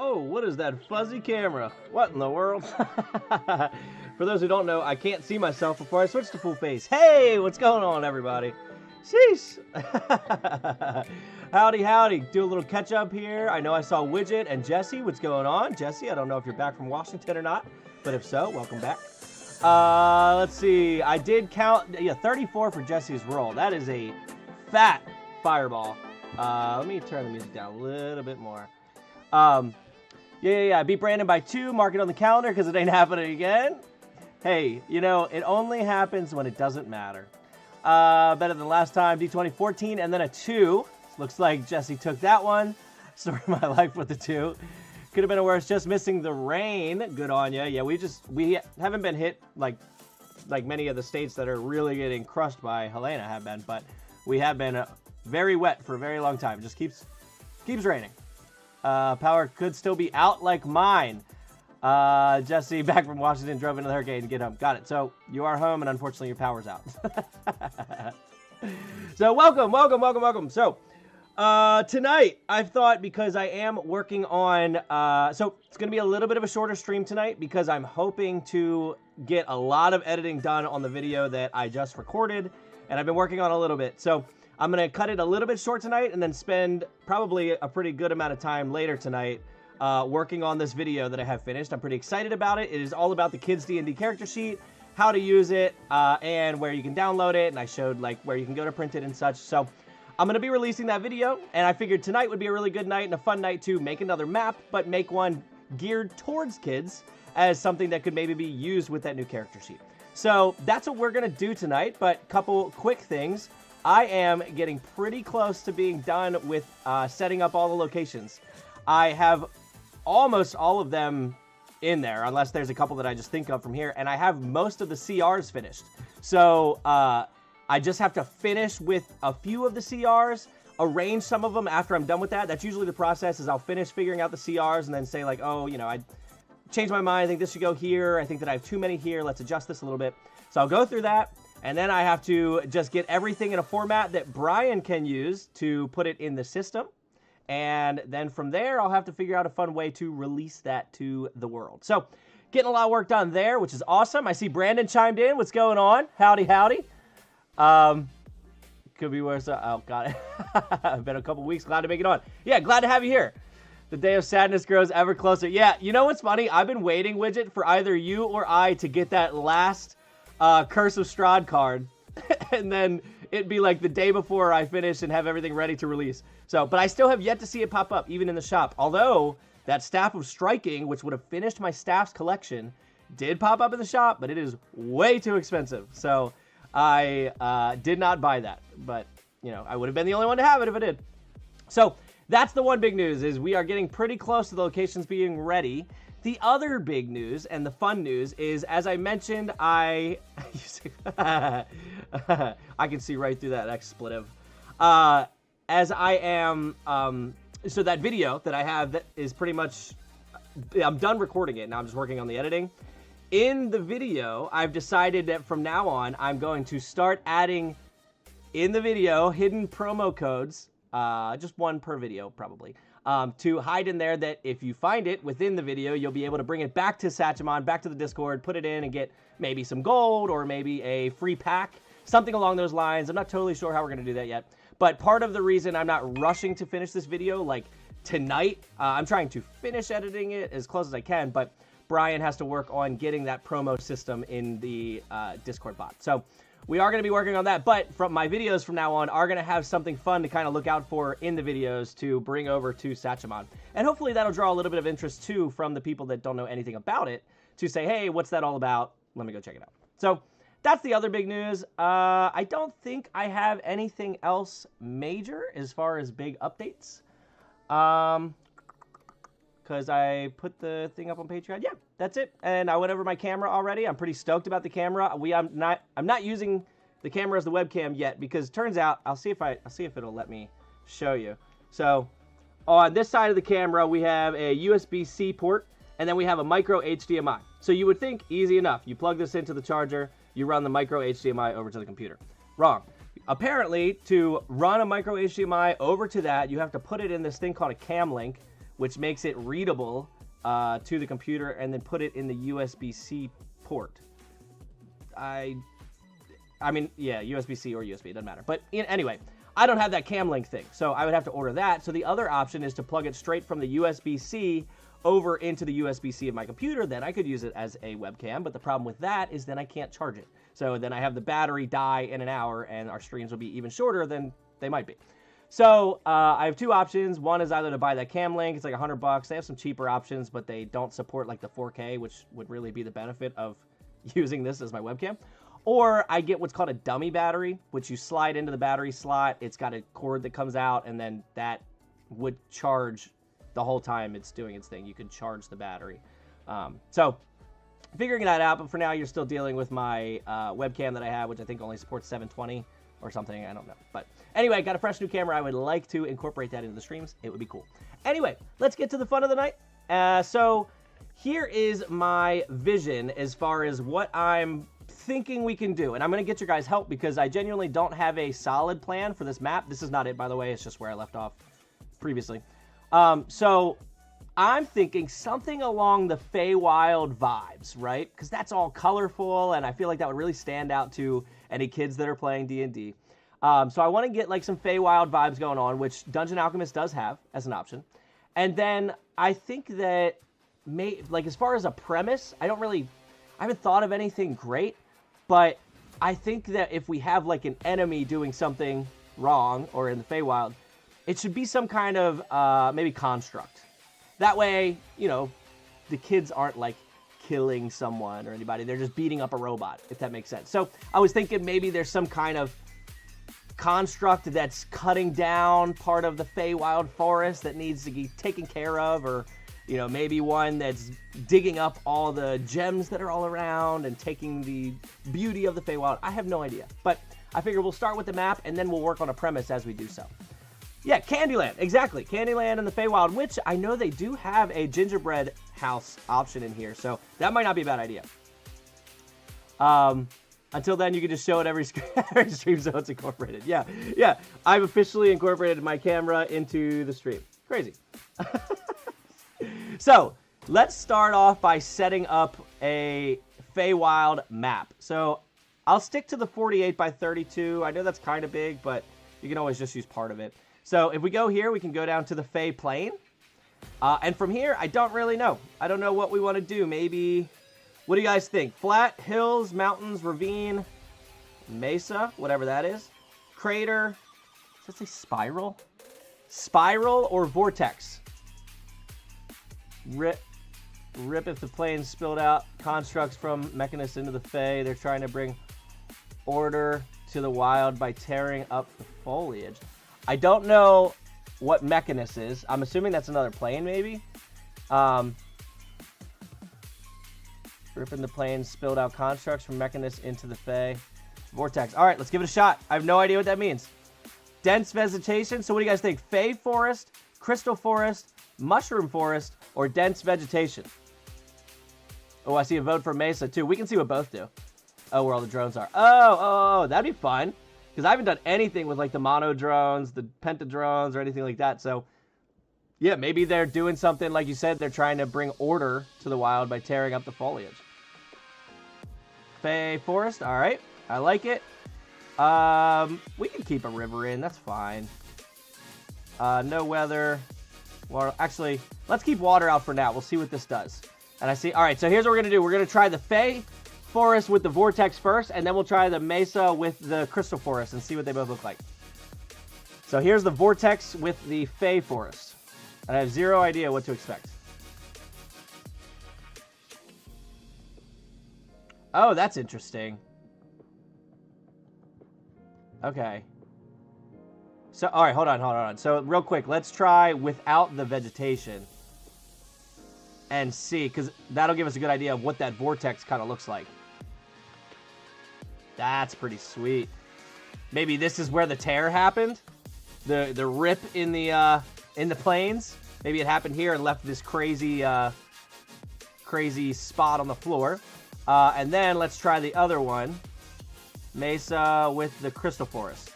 Oh, what is that fuzzy camera? What in the world? For those who don't know, I can't see myself before I switch to full face. Hey, what's going on, everybody? Sheesh. Howdy, howdy. Do a little catch up here. I know I saw Widget and Jesse. What's going on? Jesse, I don't know if you're back from Washington or not, but if so, welcome back. Let's see. I did count, 34 for Jesse's roll. That is a fat fireball. Let me turn the music down a little bit more. I beat Brandon by 2. Mark it on the calendar because it ain't happening again. Hey, you know, it only happens when it doesn't matter. Better than last time. D20 14 and then a 2. Looks like Jesse took that one. Story of my life with the 2. Could have been worse. Just missing the rain. Good on ya. Yeah, we haven't been hit like many of the states that are really getting crushed by Helena have been, but we have been very wet for a very long time. It just keeps raining. Power could still be out like mine. Jesse, back from Washington, drove into the hurricane to get home. Got it. So you are home, and unfortunately, your power's out. So welcome. So tonight, I've thought, because I am working on, so it's going to be a little bit of a shorter stream tonight because I'm hoping to get a lot of editing done on the video that I just recorded, and I've been working on a little bit. So I'm going to cut it a little bit short tonight and then spend probably a pretty good amount of time later tonight working on this video that I have finished. I'm pretty excited about it. It is all about the Kids D&D character sheet, how to use it, and where you can download it, and I showed like where you can go to print it and such. So I'm going to be releasing that video, and I figured tonight would be a really good night and a fun night to make another map, but make one geared towards kids as something that could maybe be used with that new character sheet. So that's what we're going to do tonight, but couple quick things. I am getting pretty close to being done with setting up all the locations. I have almost all of them in there, unless there's a couple that I just think of from here, and I have most of the CRs finished. So I just have to finish with a few of the CRs, arrange some of them after I'm done with that. That's usually the process, is I'll finish figuring out the CRs and then say like, oh, you know, I changed my mind, I think this should go here, I think that I have too many here, let's adjust this a little bit. So I'll go through that, and then I have to just get everything in a format that Brian can use to put it in the system. And then from there, I'll have to figure out a fun way to release that to the world. So getting a lot of work done there, which is awesome. I see Brandon chimed in. What's going on? Howdy, howdy. Could be worse. Oh, got it. Been a couple weeks. Glad to make it on. Yeah, glad to have you here. The day of sadness grows ever closer. Yeah, you know what's funny? I've been waiting, Widget, for either you or I to get that last Curse of Strahd card. And then it'd be like the day before I finish and have everything ready to release. So, but I still have yet to see it pop up, even in the shop. Although, that Staff of Striking, which would have finished my staffs collection, did pop up in the shop, but it is way too expensive. So, I did not buy that. But, you know, I would have been the only one to have it if I did. So, that's the one big news, is we are getting pretty close to the locations being ready. The other big news, and the fun news, is, as I mentioned, I can see right through that expletive. As I am, so that video that I have that is pretty much, I'm done recording it, now I'm just working on the editing. In the video, I've decided that from now on, I'm going to start adding in the video hidden promo codes, just one per video probably, to hide in there that if you find it within the video, you'll be able to bring it back to Satchamon, back to the Discord, put it in and get maybe some gold or maybe a free pack, something along those lines. I'm not totally sure how we're going to do that yet. But part of the reason I'm not rushing to finish this video, like tonight, I'm trying to finish editing it as close as I can, but Brian has to work on getting that promo system in the Discord bot. So we are going to be working on that, but from my videos from now on are going to have something fun to kind of look out for in the videos to bring over to Satchamon. And hopefully that'll draw a little bit of interest too from the people that don't know anything about it to say, hey, what's that all about? Let me go check it out. So that's the other big news. I don't think I have anything else major as far as big updates. Because I put the thing up on Patreon. Yeah, that's it. And I went over my camera already. I'm pretty stoked about the camera. I'm not using the camera as the webcam yet because it turns out I'll see if it'll let me show you. So on this side of the camera we have a USB-C port and then we have a micro HDMI. So you would think easy enough. You plug this into the charger, you run the micro HDMI over to the computer. Wrong. Apparently, to run a micro HDMI over to that, you have to put it in this thing called a cam link, which makes it readable to the computer, and then put it in the USB-C port. I mean, yeah, USB-C or USB, it doesn't matter. But anyway, I don't have that cam link thing, so I would have to order that. So the other option is to plug it straight from the USB-C over into the USB-C of my computer. Then I could use it as a webcam, but the problem with that is then I can't charge it. So then I have the battery die in an hour, and our streams will be even shorter than they might be. So I have two options. One is either to buy that cam link. It's like $100. They have some cheaper options, but they don't support like the 4K, which would really be the benefit of using this as my webcam. Or I get what's called a dummy battery, which you slide into the battery slot. It's got a cord that comes out, and then that would charge the whole time it's doing its thing. You could charge the battery. So figuring that out, but for now you're still dealing with my webcam that I have, which I think only supports 720 or something. I don't know. But anyway, got a fresh new camera. I would like to incorporate that into the streams. It would be cool. Anyway, let's get to the fun of the night. So here is my vision as far as what I'm thinking we can do. And I'm going to get your guys' help because I genuinely don't have a solid plan for this map. This is not it, by the way. It's just where I left off previously. So I'm thinking something along the feywild vibes, right? Because that's all colorful, and I feel like that would really stand out to any kids that are playing D&D. So I want to get like some feywild vibes going on, which Dungeon Alchemist does have as an option. And then I think that, like as far as a premise, I haven't thought of anything great, but I think that if we have like an enemy doing something wrong, or in the feywild, it should be some kind of maybe construct. That way, you know, the kids aren't like killing someone or anybody. They're just beating up a robot, if that makes sense. So I was thinking maybe there's some kind of construct that's cutting down part of the feywild forest that needs to be taken care of, or, you know, maybe one that's digging up all the gems that are all around and taking the beauty of the feywild. I have no idea, but I figure we'll start with the map and then we'll work on a premise as we do so. Yeah, Candyland, exactly. Candyland and the Feywild, which I know they do have a gingerbread house option in here, so that might not be a bad idea. Until then, you can just show it every stream so it's incorporated. Yeah, I've officially incorporated my camera into the stream. Crazy. So, let's start off by setting up a Feywild map. So, I'll stick to the 48 by 32. I know that's kind of big, but you can always just use part of it. So if we go here, we can go down to the Fey Plain. And from here, I don't really know. I don't know what we want to do. Maybe, what do you guys think? Flat, hills, mountains, ravine, mesa, whatever that is. Crater, does that say spiral? Spiral or vortex? Rip if the plain spilled out. Constructs from Mechanist into the Fey. They're trying to bring order to the wild by tearing up the foliage. I don't know what Mechanist is. I'm assuming that's another plane, maybe. Ripping the plains, spilled out constructs from Mechanist into the Fey. Vortex. All right, let's give it a shot. I have no idea what that means. Dense vegetation. So what do you guys think? Fey forest, crystal forest, mushroom forest, or dense vegetation? Oh, I see a vote for Mesa, too. We can see what both do. Oh, where all the drones are. Oh, that'd be fun. Because I haven't done anything with like the mono drones, the penta drones, or anything like that. So, yeah, maybe they're doing something, like you said, they're trying to bring order to the wild by tearing up the foliage. Fey Forest, all right. I like it. We can keep a river in, that's fine. No weather. Water. Actually, let's keep water out for now. We'll see what this does. And I see, all right, so here's what we're going to do. We're going to try the Fey Forest with the Vortex first, and then we'll try the Mesa with the Crystal Forest and see what they both look like. So here's the Vortex with the Fey Forest. And I have zero idea what to expect. Oh, that's interesting. Okay. So, all right, hold on. So real quick, let's try without the vegetation and see, because that'll give us a good idea of what that vortex kind of looks like. That's pretty sweet. Maybe this is where the tear happened, the rip in the plains. Maybe it happened here and left this crazy crazy spot on the floor. And then let's try the other one, Mesa with the Crystal Forest.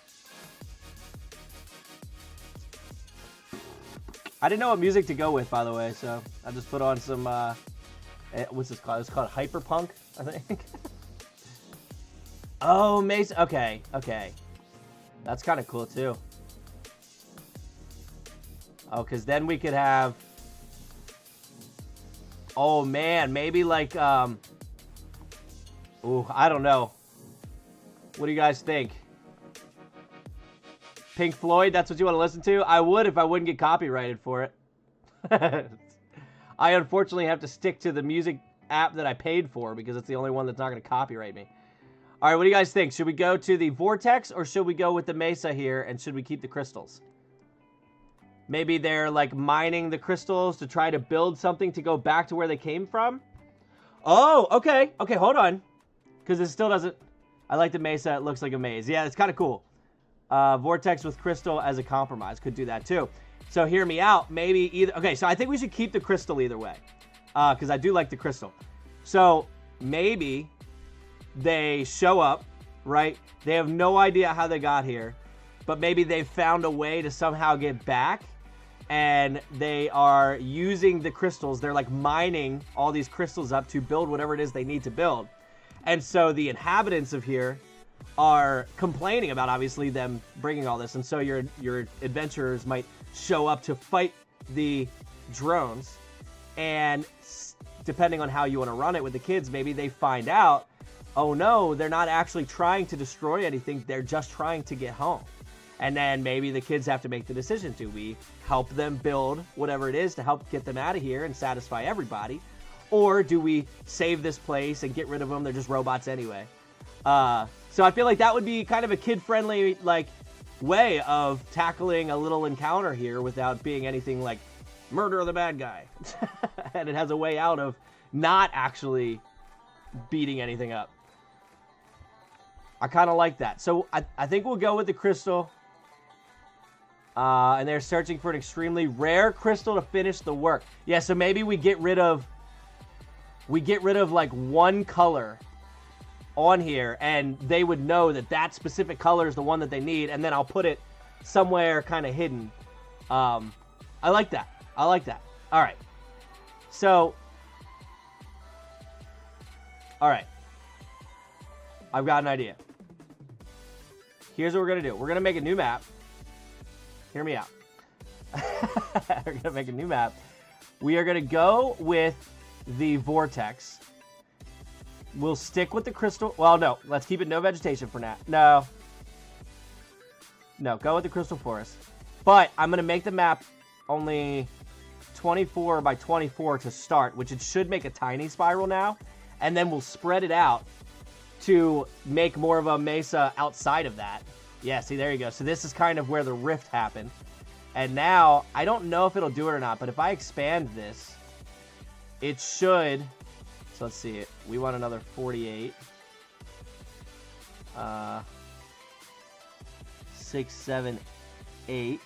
I didn't know what music to go with, by the way, so I just put on some, what's this called? It's called Hyperpunk, I think. Oh, Mesa. Okay, okay. That's kind of cool, too. Oh, because then we could have... Oh, man, maybe like, ooh, I don't know. What do you guys think? Pink Floyd, that's what you want to listen to? I would if I wouldn't get copyrighted for it. I unfortunately have to stick to the music app that I paid for because it's the only one that's not going to copyright me. All right, what do you guys think? Should we go to the Vortex or should we go with the Mesa here and should we keep the crystals? Maybe they're like mining the crystals to try to build something to go back to where they came from. Oh, okay. Okay, hold on. Because it still doesn't... I like the Mesa. It looks like a maze. Yeah, it's kind of cool. Vortex with crystal as a compromise. Could do that too. So hear me out. Maybe either... Okay, so I think we should keep the crystal either way. Because I do like the crystal. So maybe they show up, right? They have no idea how they got here. But maybe they've found a way to somehow get back. And they are using the crystals. They're like mining all these crystals up to build whatever it is they need to build. And so the inhabitants of here are complaining about, obviously, them bringing all this. And so your adventurers might show up to fight the drones. And depending on how you want to run it with the kids, maybe they find out, oh no, they're not actually trying to destroy anything. They're just trying to get home. And then maybe the kids have to make the decision. Do we help them build whatever it is to help get them out of here and satisfy everybody? Or do we save this place and get rid of them? They're just robots anyway. So I feel like that would be kind of a kid-friendly like way of tackling a little encounter here without being anything like murder the bad guy. And it has a way out of not actually beating anything up. I kind of like that. So I think we'll go with the crystal. And they're searching for an extremely rare crystal to finish the work. Yeah, so maybe we get rid of like one color on here, and they would know that that specific color is the one that they need, and then I'll put it somewhere kind of hidden. I like that. I like that. All right. So, all right. I've got an idea. Here's what we're going to do. We're going to make a new map. Hear me out. We're going to make a new map. We are going to go with the Vortex. We'll stick with the crystal. Well, no. Let's keep it no vegetation for now. No. No, go with the crystal forest. But I'm going to make the map only 24 by 24 to start, which it should make a tiny spiral now. And then we'll spread it out to make more of a mesa outside of that. Yeah, see, there you go. So this is kind of where the rift happened. And now, I don't know if it'll do it or not, but if I expand this, it should... So let's see. We want another 48. 6, 7, 8.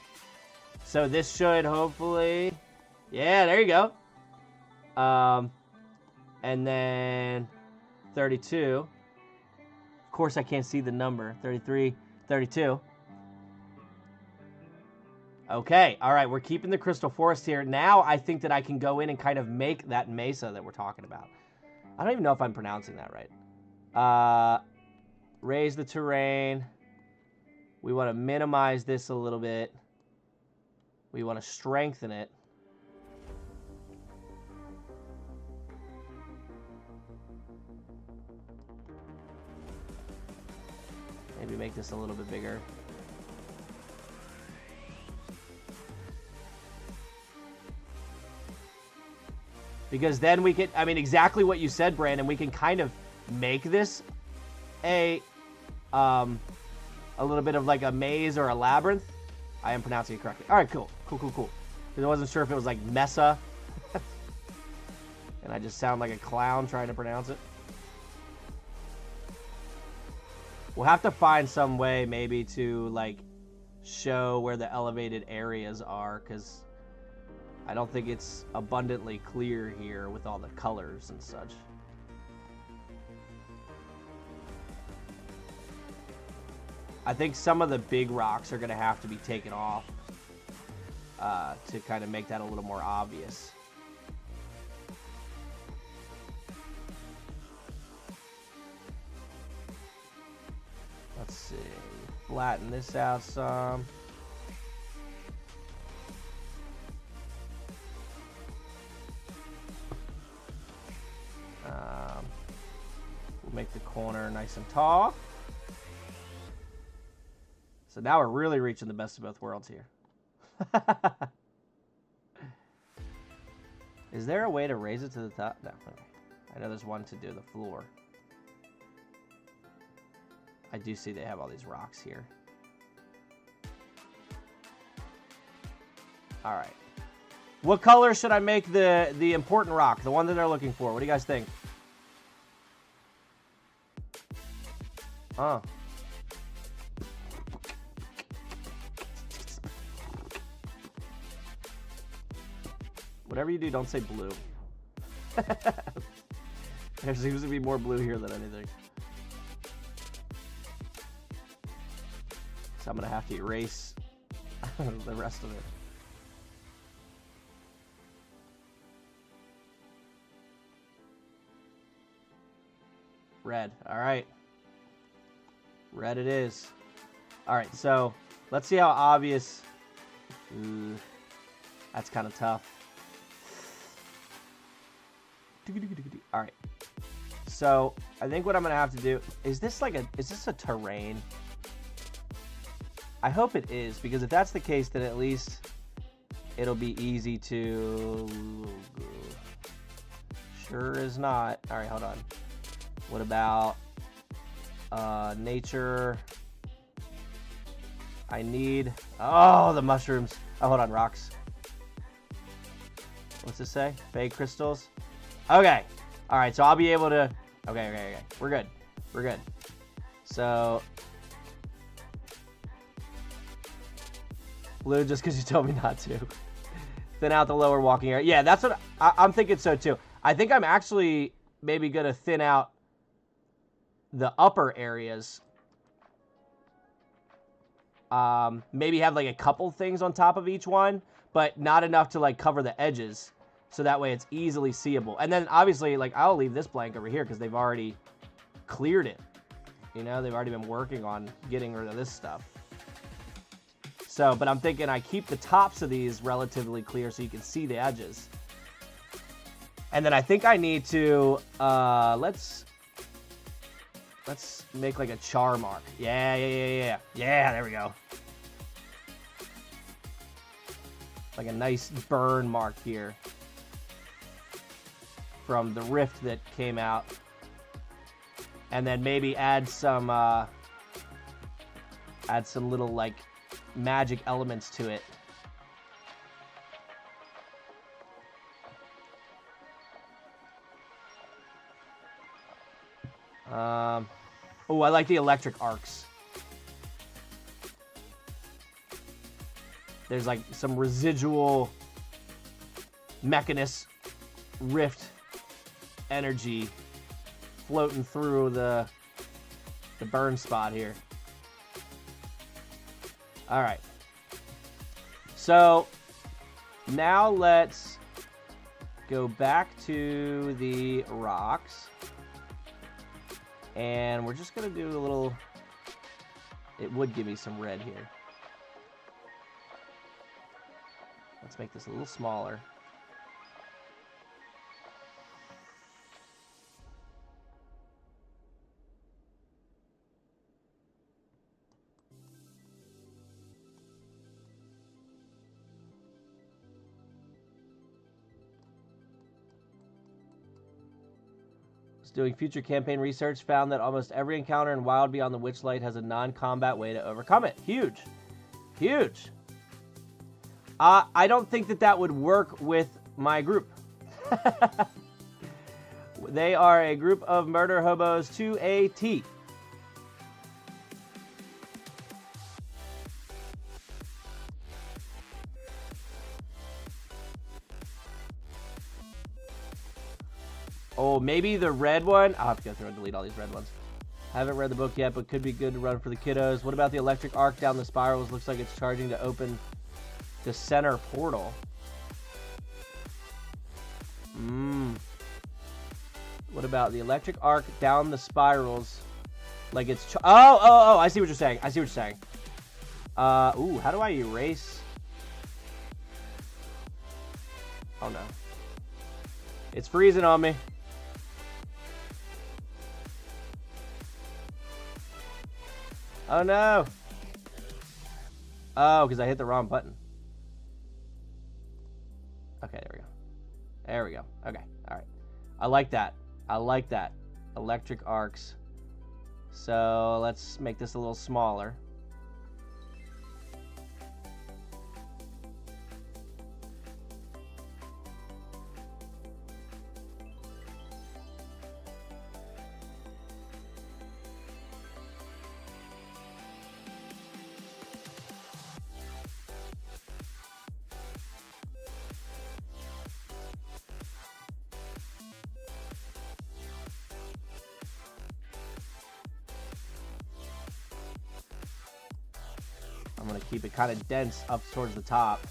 So this should hopefully... Yeah, there you go. And then 32. Of course, I can't see the number. 33, 32. Okay, all right, we're keeping the crystal forest here. Now I think that I can go in and kind of make that mesa that we're talking about. I don't even know if I'm pronouncing that right. Raise the terrain. We want to minimize this a little bit. We want to strengthen it. Maybe make this a little bit bigger. Because then we can, I mean, exactly what you said, Brandon, we can kind of make this a little bit of like a maze or a labyrinth. I am pronouncing it correctly. All right, cool. Cool. Because I wasn't sure if it was like Mesa. And I just sound like a clown trying to pronounce it. We'll have to find some way maybe to like show where the elevated areas are, because I don't think it's abundantly clear here with all the colors and such. I think some of the big rocks are going to have to be taken off. to kind of make that a little more obvious. Let's see. Flatten this out some. We'll make the corner nice and tall. So now we're really reaching the best of both worlds here. Is there a way to raise it to the top? No. Okay. I know there's one to do the floor. I do see they have all these rocks here. All right. What color should I make the important rock? The one that they're looking for. What do you guys think? Oh. Whatever you do, don't say blue. There seems to be more blue here than anything. So I'm going to have to erase the rest of it. Red. All right. Red it is. All right, so let's see how obvious. Ooh, that's kind of tough. All right. So I think what I'm gonna have to do is this a terrain? I hope it is, because if that's the case, then at least it'll be easy to. Sure is not. All right, hold on. What about nature? I need. Oh, the mushrooms. Oh, hold on, rocks. What's this say? Fey crystals. Okay. All right, so I'll be able to. Okay. We're good. We're good. So. Blue, just because you told me not to. Thin out the lower walking area. Yeah, that's what I'm thinking. So too. I think I'm actually maybe gonna thin out the upper areas. Maybe have like a couple things on top of each one, but not enough to like cover the edges, so that way it's easily seeable. And then obviously, like, I'll leave this blank over here because they've already cleared it. You know, they've already been working on getting rid of this stuff. So, but I'm thinking I keep the tops of these relatively clear so you can see the edges. And then I think I need to, let's make like a char mark. Yeah, there we go. Like a nice burn mark here from the rift that came out. And then maybe add some little like magic elements to it. Oh, I like the electric arcs. There's like some residual Mechanus rift energy floating through the burn spot here. All right. So now let's go back to the rocks. And we're just going to do a little. It would give me some red here. Let's make this a little smaller. Doing future campaign research found that almost every encounter in Wild Beyond the Witchlight has a non-combat way to overcome it. Huge. Huge. I don't think that would work with my group. They are a group of murder hobos to a T. Oh, maybe the red one. I'll have to go through and delete all these red ones. Haven't read the book yet, but could be good to run for the kiddos. What about the electric arc down the spirals? Looks like it's charging to open the center portal. What about the electric arc down the spirals? Like it's... Oh, I see what you're saying. I see what you're saying. Ooh, how do I erase? Oh, no. It's freezing on me. Oh, no. Oh, because I hit the wrong button. Okay, there we go. There we go. Okay, all right. I like that. I like that. Electric arcs. So let's make this a little smaller. I'm going to keep it kind of dense up towards the top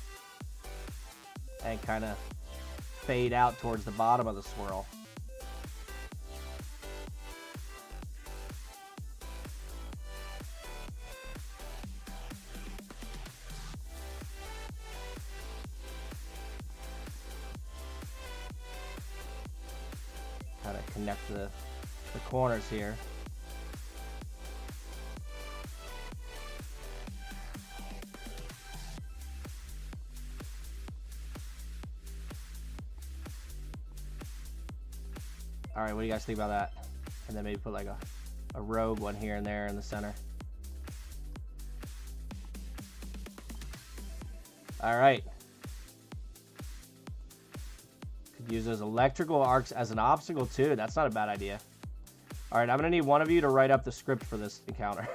and kind of fade out towards the bottom of the swirl. Kind of connect the corners here. All right, what do you guys think about that? And then maybe put like a rogue one here and there in the center. All right. Could use those electrical arcs as an obstacle too. That's not a bad idea. All right, I'm gonna need one of you to write up the script for this encounter.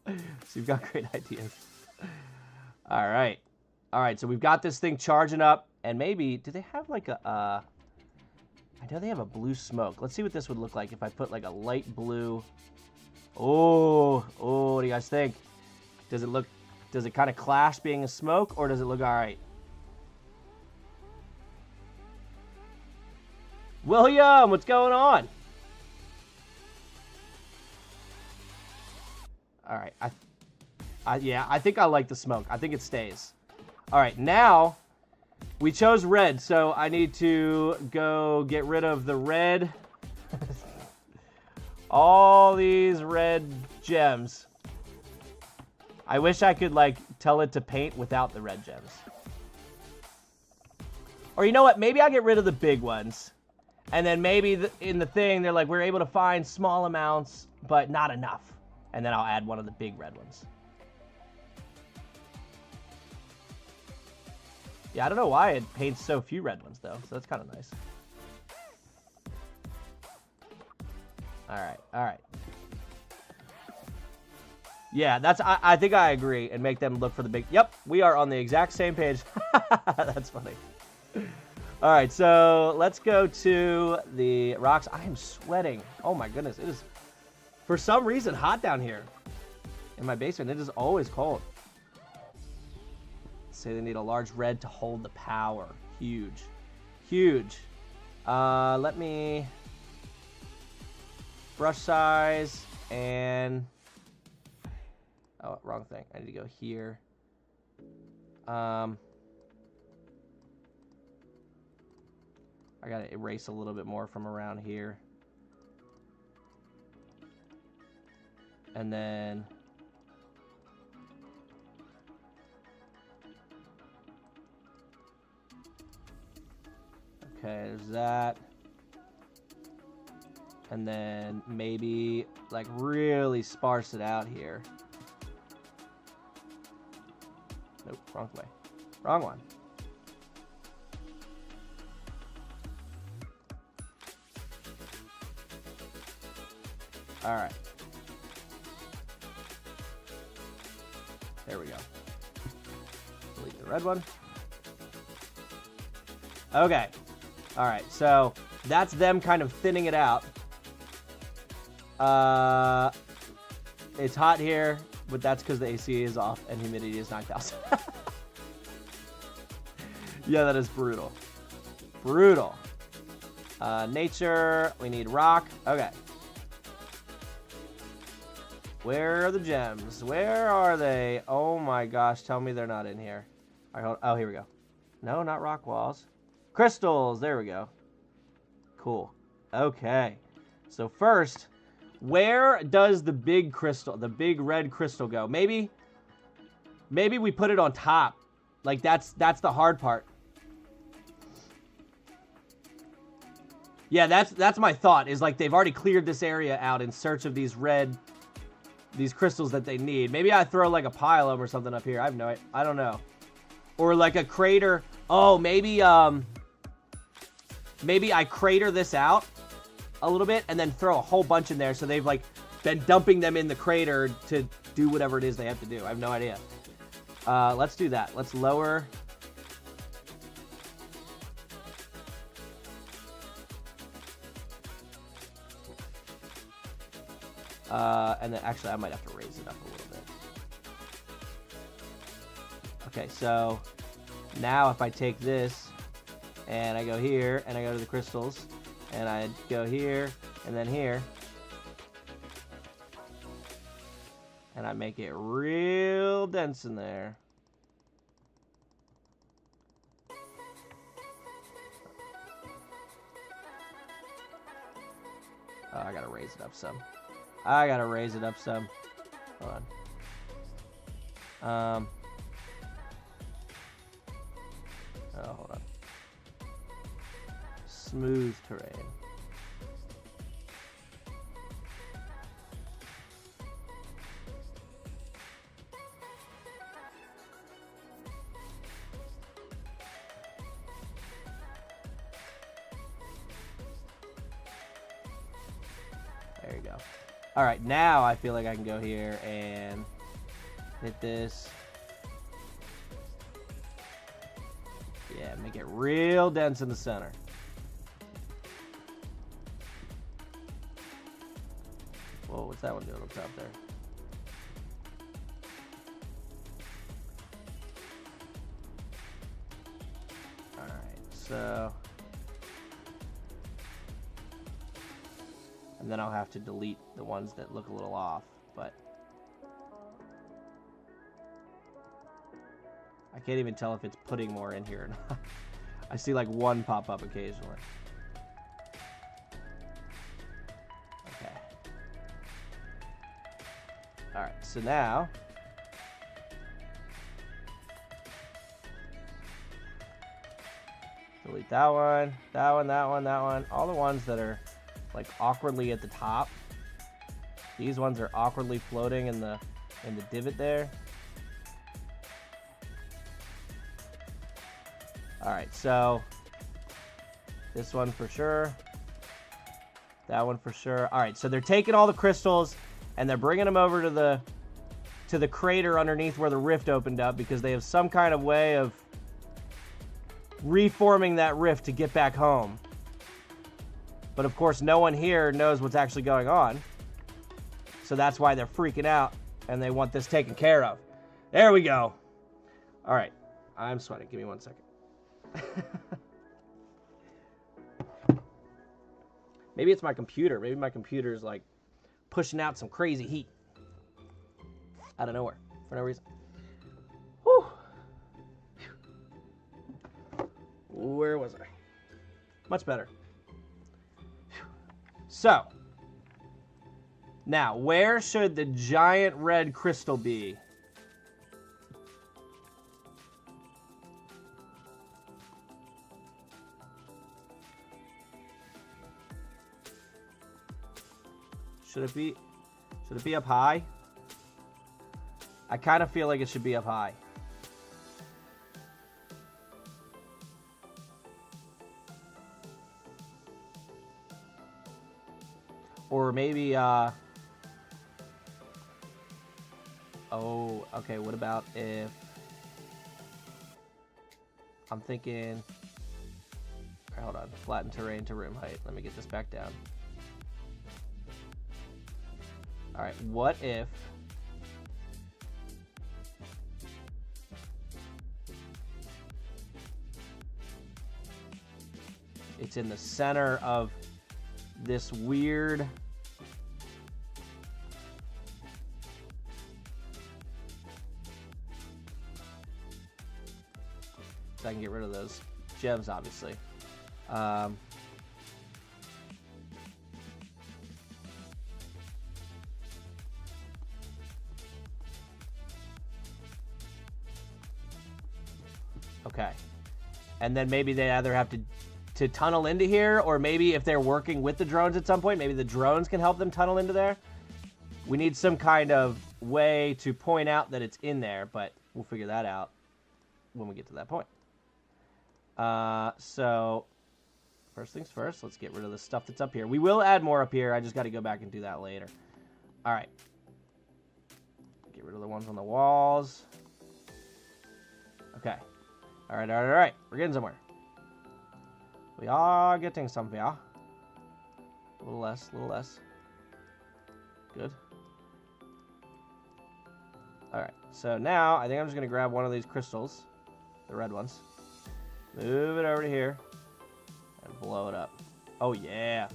So you've got great ideas. All right. All right, so we've got this thing charging up, and maybe, do they have like a, I know they have a blue smoke. Let's see what this would look like if I put like a light blue. Oh, what do you guys think? Does it kind of clash being a smoke, or does it look all right? William, what's going on? All right, yeah, I think I like the smoke. I think it stays. All right, now we chose red, so I need to go get rid of the red. All these red gems. I wish I could like tell it to paint without the red gems. Or you know what? Maybe I'll get rid of the big ones. And then maybe in the thing, they're like, we're able to find small amounts, but not enough. And then I'll add one of the big red ones. Yeah, I don't know why it paints so few red ones, though. So that's kind of nice. All right, all right. Yeah, I think I agree, and make them look for the big... Yep, we are on the exact same page. That's funny. All right, so let's go to the rocks. I am sweating. Oh, my goodness. It is, for some reason, hot down here in my basement. It is always cold. Say they need a large red to hold the power. Huge. Huge. Let me... brush size and... Oh, wrong thing. I need to go here. I gotta erase a little bit more from around here. And then... Okay, there's that. And then maybe, like, really sparse it out here. Nope, wrong way. Wrong one. All right. There we go. Delete the red one. Okay. All right, so that's them kind of thinning it out. It's hot here. but that's because the AC is off and humidity is 9,000. Yeah, that is brutal. Brutal. Nature, we need rock. Okay. Where are the gems? Where are they? Oh my gosh, tell me they're not in here. All right, oh, here we go. No, not rock walls. Crystals, there we go. Cool. Okay. So first, where does the big crystal, the big red crystal go? Maybe we put it on top. Like that's the hard part. Yeah, that's my thought, is like they've already cleared this area out in search of these crystals that they need. Maybe I throw like a pile of them or something up here. I don't know. Or like a crater. Oh, maybe I crater this out a little bit and then throw a whole bunch in there, so they've like been dumping them in the crater to do whatever it is they have to do. I have no idea. Let's do that. Let's lower. And then actually I might have to raise it up a little bit. Okay, so now if I take this and I go here and I go to the crystals and I go here and then here and I make it real dense in there. Oh, I gotta raise it up some. Hold on. Oh, hold on. Smooth terrain. There you go. All right, now I feel like I can go here and hit this. Yeah, make it real dense in the center. Whoa, what's that one doing up top there? All right, so. And then I'll have to delete the ones that look a little off, but I can't even tell if it's putting more in here or not. I see like one pop up occasionally. Okay. All right, so now delete that one, that one, that one, that one. All the ones that are like awkwardly at the top. These ones are awkwardly floating in the divot there. All right, so this one for sure. That one for sure. All right, so they're taking all the crystals and they're bringing them over to the crater underneath where the rift opened up, because they have some kind of way of reforming that rift to get back home. But of course, no one here knows what's actually going on. So that's why they're freaking out and they want this taken care of. There we go. All right. I'm sweating. Give me 1 second. Maybe it's my computer. Maybe my computer is like pushing out some crazy heat out of nowhere for no reason. Whew. Where was I? Much better. So, now, where should the giant red crystal be? Should it be up high? I kind of feel like it should be up high. Or maybe, oh, okay, what about if, I'm thinking, hold on, flatten terrain to room height. Let me get this back down. All right, what if in the center of this weird... So I can get rid of those gems, obviously. Okay. And then maybe they either have to tunnel into here, or maybe if they're working with the drones at some point, maybe the drones can help them tunnel into there. We need some kind of way to point out that it's in there, but we'll figure that out when we get to that point. So first things first, let's get rid of the stuff that's up here. We will add more up here. I just got to go back and do that later. All right. Get rid of the ones on the walls. Okay. All right, all right, all right. We're getting somewhere. We are getting somewhere. A little less, a little less. Good. All right. So now I think I'm just going to grab one of these crystals, the red ones. Move it over to here and blow it up. Oh, yeah.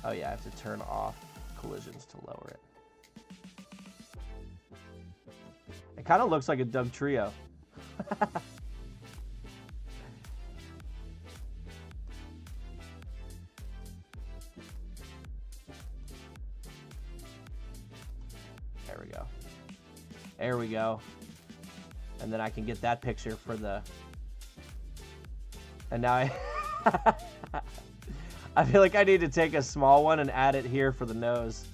Oh, yeah, I have to turn off collisions to lower it. It kind of looks like a Doug Trio. There we go. There we go. And then I can get that picture for the... And now I... I feel like I need to take a small one and add it here for the nose.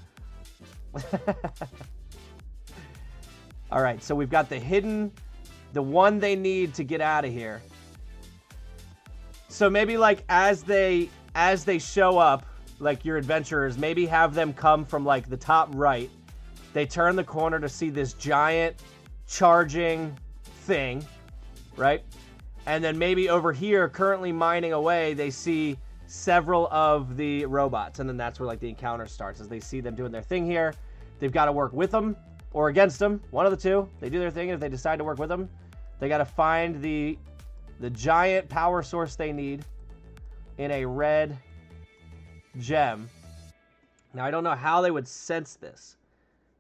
All right, so we've got the hidden... The one they need to get out of here. So maybe like as they show up, like your adventurers, maybe have them come from like the top right. They turn the corner to see this giant charging thing, right? And then maybe over here, currently mining away, they see several of the robots. And then that's where like the encounter starts, as they see them doing their thing here. They've got to work with them or against them, one of the two. They do their thing, and if they decide to work with them, they got to find the giant power source they need in a red gem. Now, I don't know how they would sense this.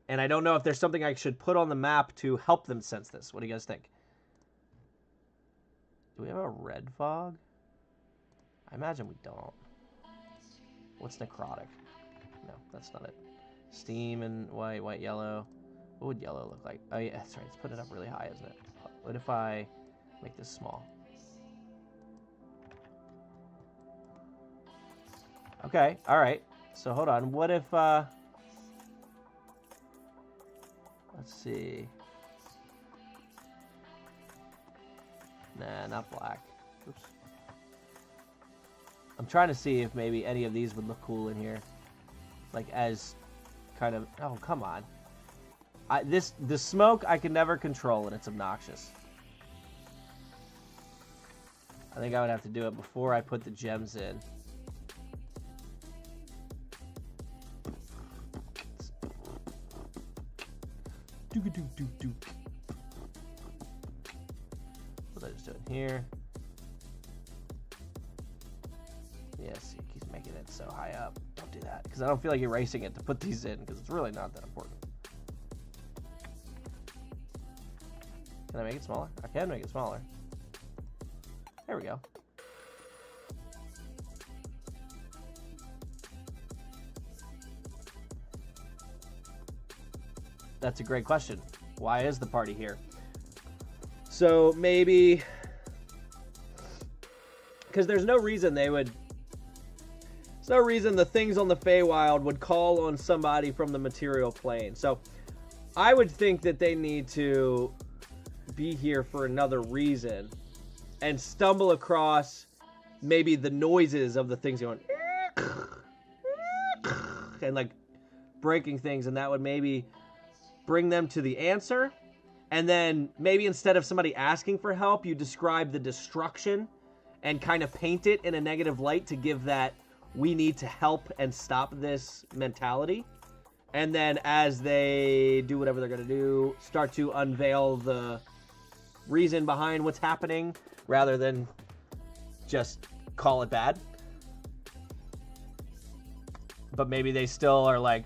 And I don't know if there's something I should put on the map to help them sense this. What do you guys think? Do we have a red fog? I imagine we don't. What's necrotic? No, that's not it. Steam and white, white, yellow. What would yellow look like? Oh, yeah, that's right. Let's put it up really high, isn't it? What if I make this small? Okay, all right. So hold on. What if... Let's see. Nah, not black. Oops. I'm trying to see if maybe any of these would look cool in here. Like as kind of... Oh, come on. The smoke I can never control, and it's obnoxious. I think I would have to do it before I put the gems in. What was I just doing here? Yes, he keeps making it so high up. Don't do that, because I don't feel like erasing it to put these in, because it's really not that important. Can I make it smaller? I can make it smaller. There we go. That's a great question. Why is the party here? So maybe... Because there's no reason they would... There's no reason the things on the feywild would call on somebody from the material plane. So I would think that they need to be here for another reason and stumble across maybe the noises of the things going and like breaking things, and that would maybe bring them to the answer. And then maybe instead of somebody asking for help, you describe the destruction and kind of paint it in a negative light to give that we need to help and stop this mentality. And then as they do whatever they're going to do, start to unveil the reason behind what's happening rather than just call it bad. But maybe they still are like,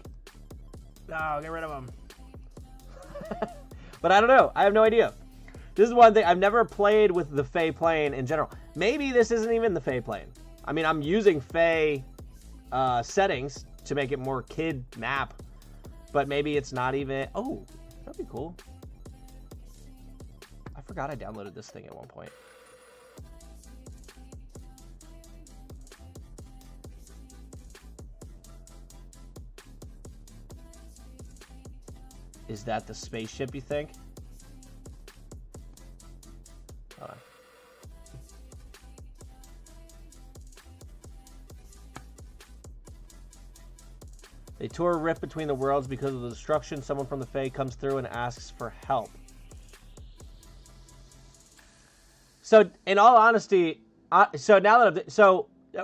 no, get rid of them. But I don't know. I have no idea. This is one thing. I've never played with the Fey plane in general. Maybe this isn't even the Fey plane. I mean, I'm using Fey settings to make it more kid map. But maybe it's not even... Oh, that'd be cool. I forgot I downloaded this thing at one point. Is that the spaceship, you think? Hold on. They tour a rift between the worlds because of the destruction. Someone from the Fae comes through and asks for help. So, in all honesty,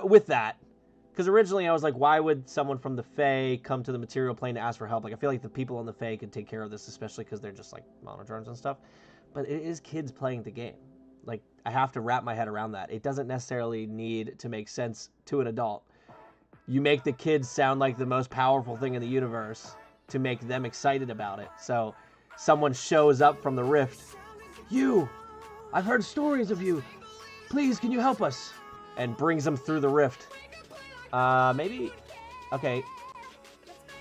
with that, because originally I was like, why would someone from the Fae come to the material plane to ask for help? Like, I feel like the people on the Fae could take care of this, especially because they're just like monodrones and stuff. But it is kids playing the game. Like, I have to wrap my head around that. It doesn't necessarily need to make sense to an adult. You make the kids sound like the most powerful thing in the universe to make them excited about it. So someone shows up from the rift. You! I've heard stories of you. Please, can you help us? And brings them through the rift. Maybe... Okay.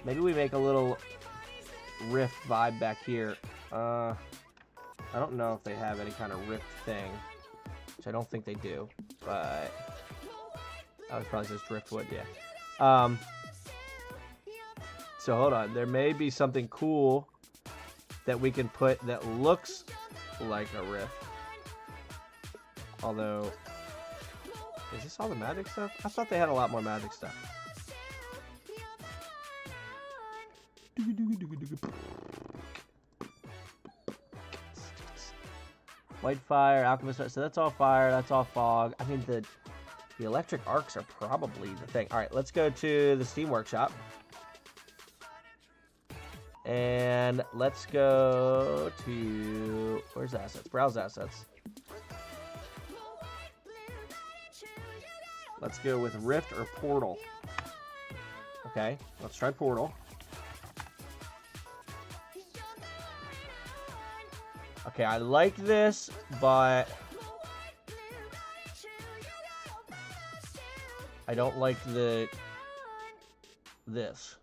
Maybe we make a little rift vibe back here. I don't know if they have any kind of rift thing. Which I don't think they do. But... I would probably just driftwood, yeah. So hold on, there may be something cool that we can put that looks like a rift. Although, is this all the magic stuff? I thought they had a lot more magic stuff. White fire, alchemist, so that's all fire, that's all fog. I mean, the electric arcs are probably the thing. All right, let's go to the Steam Workshop. And let's go to... Where's assets? Browse assets. Let's go with Rift or Portal. Okay, let's try Portal. Okay, I like this, but... I don't like this.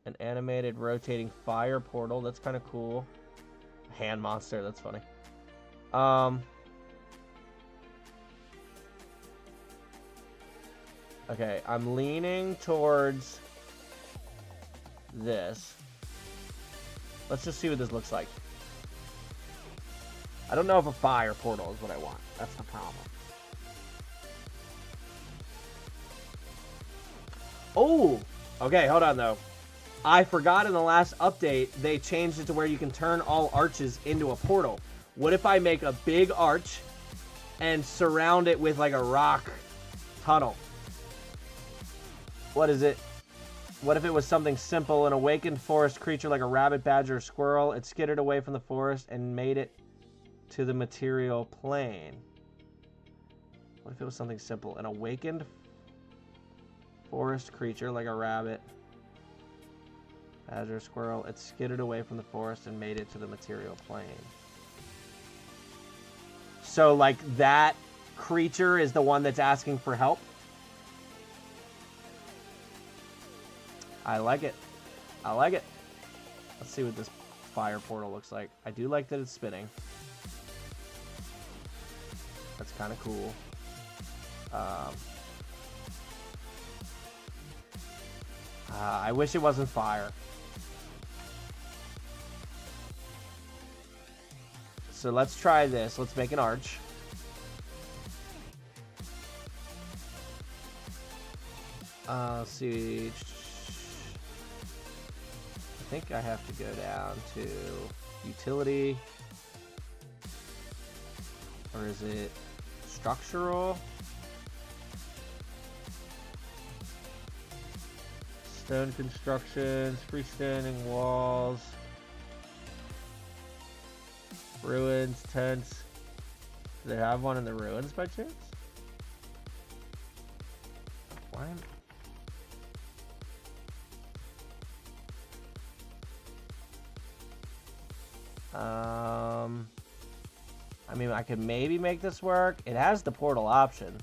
An animated rotating fire portal. That's kind of cool. Hand monster. That's funny. Okay, I'm leaning towards this. Let's just see what this looks like. I don't know if a fire portal is what I want. That's the problem. Oh, okay, hold on though. I forgot in the last update, they changed it to where you can turn all arches into a portal. What if I make a big arch and surround it with like a rock tunnel? What is it? What if it was something simple? An awakened forest creature like a rabbit, badger, or squirrel. It skittered away from the forest and made it to the material plane. What if it was something simple? An awakened forest creature like a rabbit, badger, squirrel. It skidded away from the forest and made it to the material plane. So, like, that creature is the one that's asking for help? I like it. I like it. Let's see what this fire portal looks like. I do like that it's spinning. That's kind of cool. I wish it wasn't fire. So let's try this. Let's make an arch. Let's see. I think I have to go down to utility. Or is it structural? Stone constructions, freestanding walls, ruins, tents. Do they have one in the ruins by chance? Why? I mean, I could maybe make this work. It has the portal option.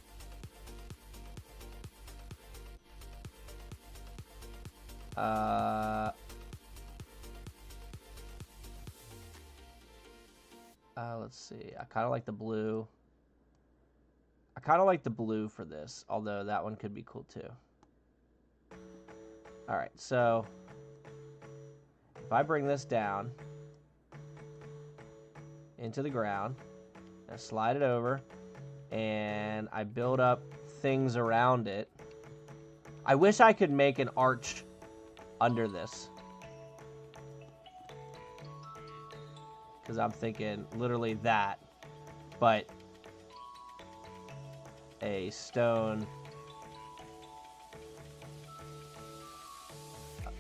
Let's see. I kind of like the blue. I kind of like the blue for this, although that one could be cool too. All right, so if I bring this down into the ground, I slide it over, and I build up things around it. I wish I could make an arch under this, because I'm thinking literally that, but a stone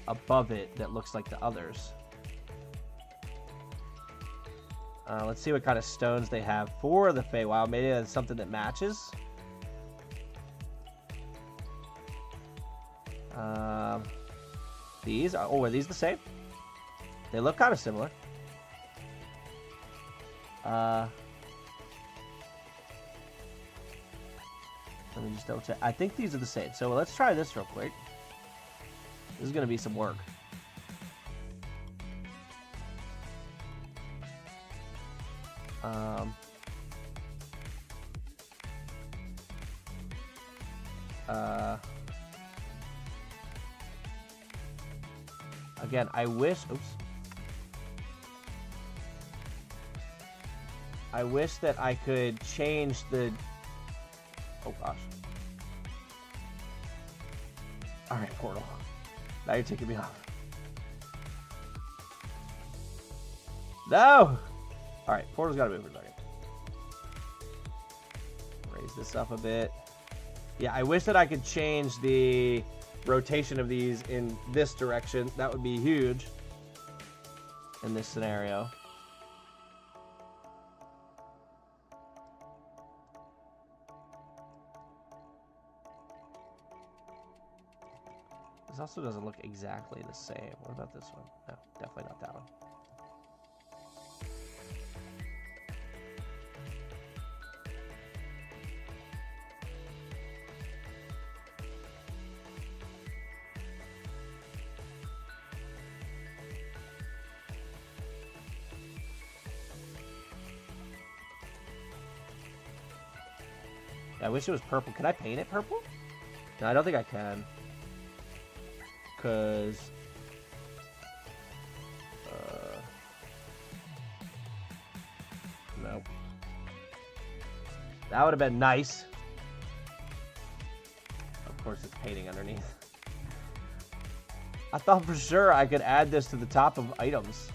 above it that looks like the others. Let's see what kind of stones they have for the Feywild. Maybe that's something that matches. These are, oh, are these the same? They look kind of similar. Let me just double check. I think these are the same. So let's try this real quick. This is going to be some work. Again, I wish, oops. I wish that I could change the, oh gosh. All right, portal. Now you're taking me off. No! All right, portal's gotta move for a second. Raise this up a bit. Yeah, I wish that I could change the rotation of these in this direction. That would be huge in this scenario. This also doesn't look exactly the same. What about this one? No, definitely not that one. I wish it was purple. Can I paint it purple? No, I don't think I can. Because... nope. That would have been nice. Of course it's painting underneath. I thought for sure I could add this to the top of items.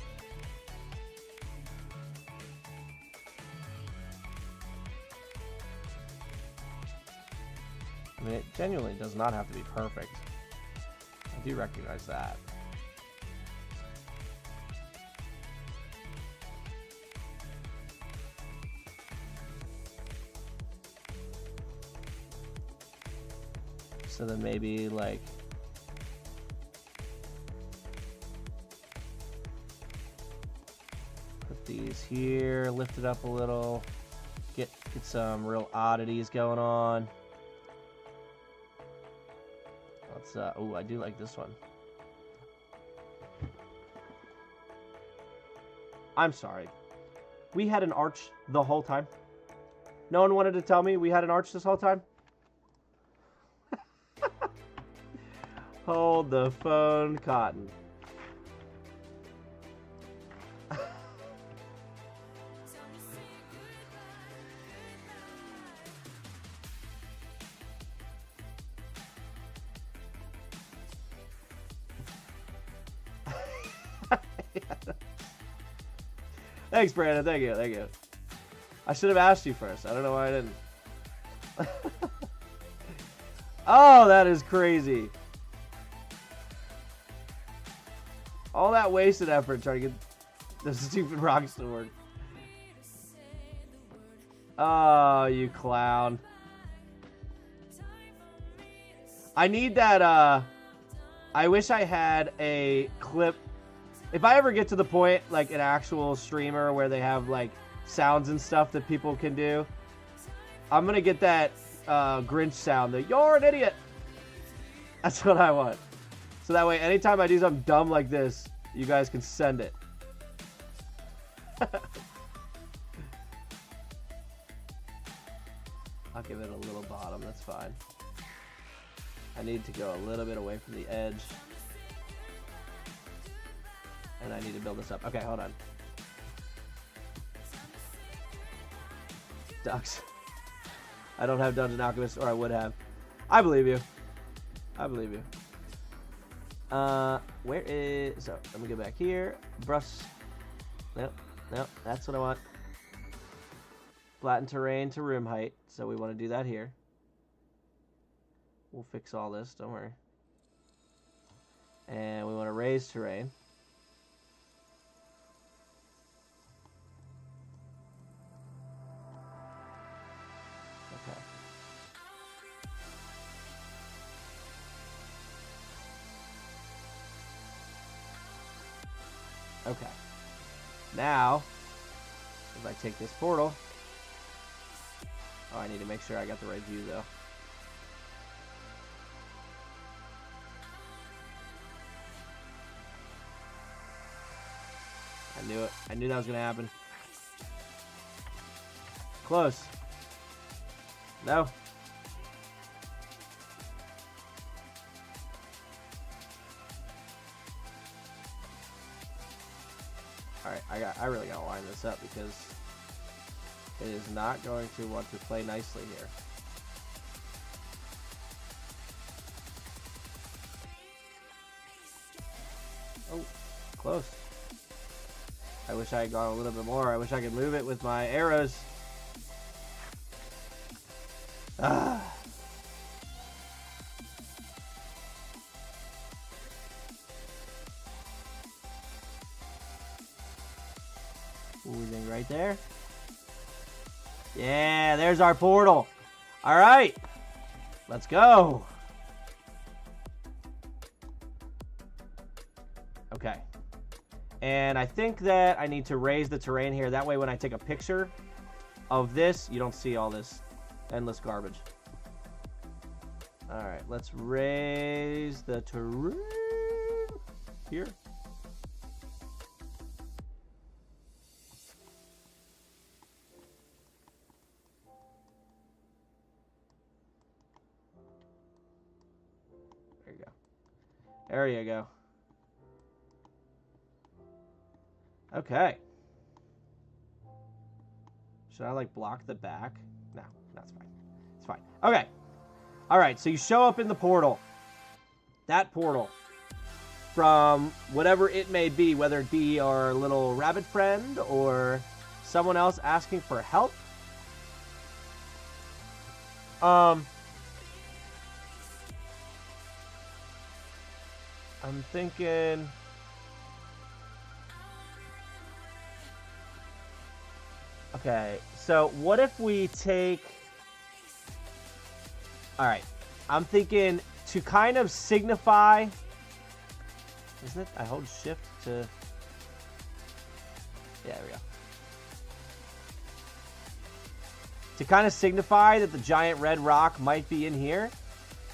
I mean, it genuinely does not have to be perfect. I do recognize that. So then maybe like put these here, lift it up a little, get some real oddities going on. Oh, I do like this one. I'm sorry. We had an arch the whole time. No one wanted to tell me we had an arch this whole time. Hold the phone, Cotton. Thanks, Brandon. Thank you. Thank you. I should have asked you first. I don't know why I didn't. Oh, that is crazy. All that wasted effort trying to get the stupid rocks to work. Oh, you clown. I need that, I wish I had a clip. If I ever get to the point, like an actual streamer where they have, like, sounds and stuff that people can do, I'm gonna get that Grinch sound, the "you're an idiot." That's what I want. So that way, anytime I do something dumb like this, you guys can send it. I'll give it a little bottom, that's fine. I need to go a little bit away from the edge. And I need to build this up. Okay, hold on. Ducks. I don't have Dungeon Alchemist, or I would have. I believe you. I believe you. Where is... So, let me go back here. Brush. Nope, nope, that's what I want. Flatten terrain to room height. So we want to do that here. We'll fix all this, don't worry. And we want to raise terrain. Okay. Okay. Now, if I take this portal... Oh, I need to make sure I got the right view, though. I knew it. I knew that was going to happen. Close. No. Alright, I really gotta line this up because it is not going to want to play nicely here. Oh, close. I wish I had gone a little bit more. I wish I could move it with my arrows. Ah. Oozing right there. Yeah, there's our portal. All right, let's go. Okay. And I think that I need to raise the terrain here. That way when I take a picture of this, you don't see all this endless garbage. All right, let's raise the terrain here. There you go. There you go. Okay. Should I, like, block the back? No, that's fine. It's fine. Okay. All right, so you show up in the portal. That portal. From whatever it may be, whether it be our little rabbit friend or someone else asking for help. I'm thinking... Okay, so what if we take... Alright, I'm thinking to kind of signify... Isn't it? I hold shift to... Yeah, there we go. To kind of signify that the giant red rock might be in here,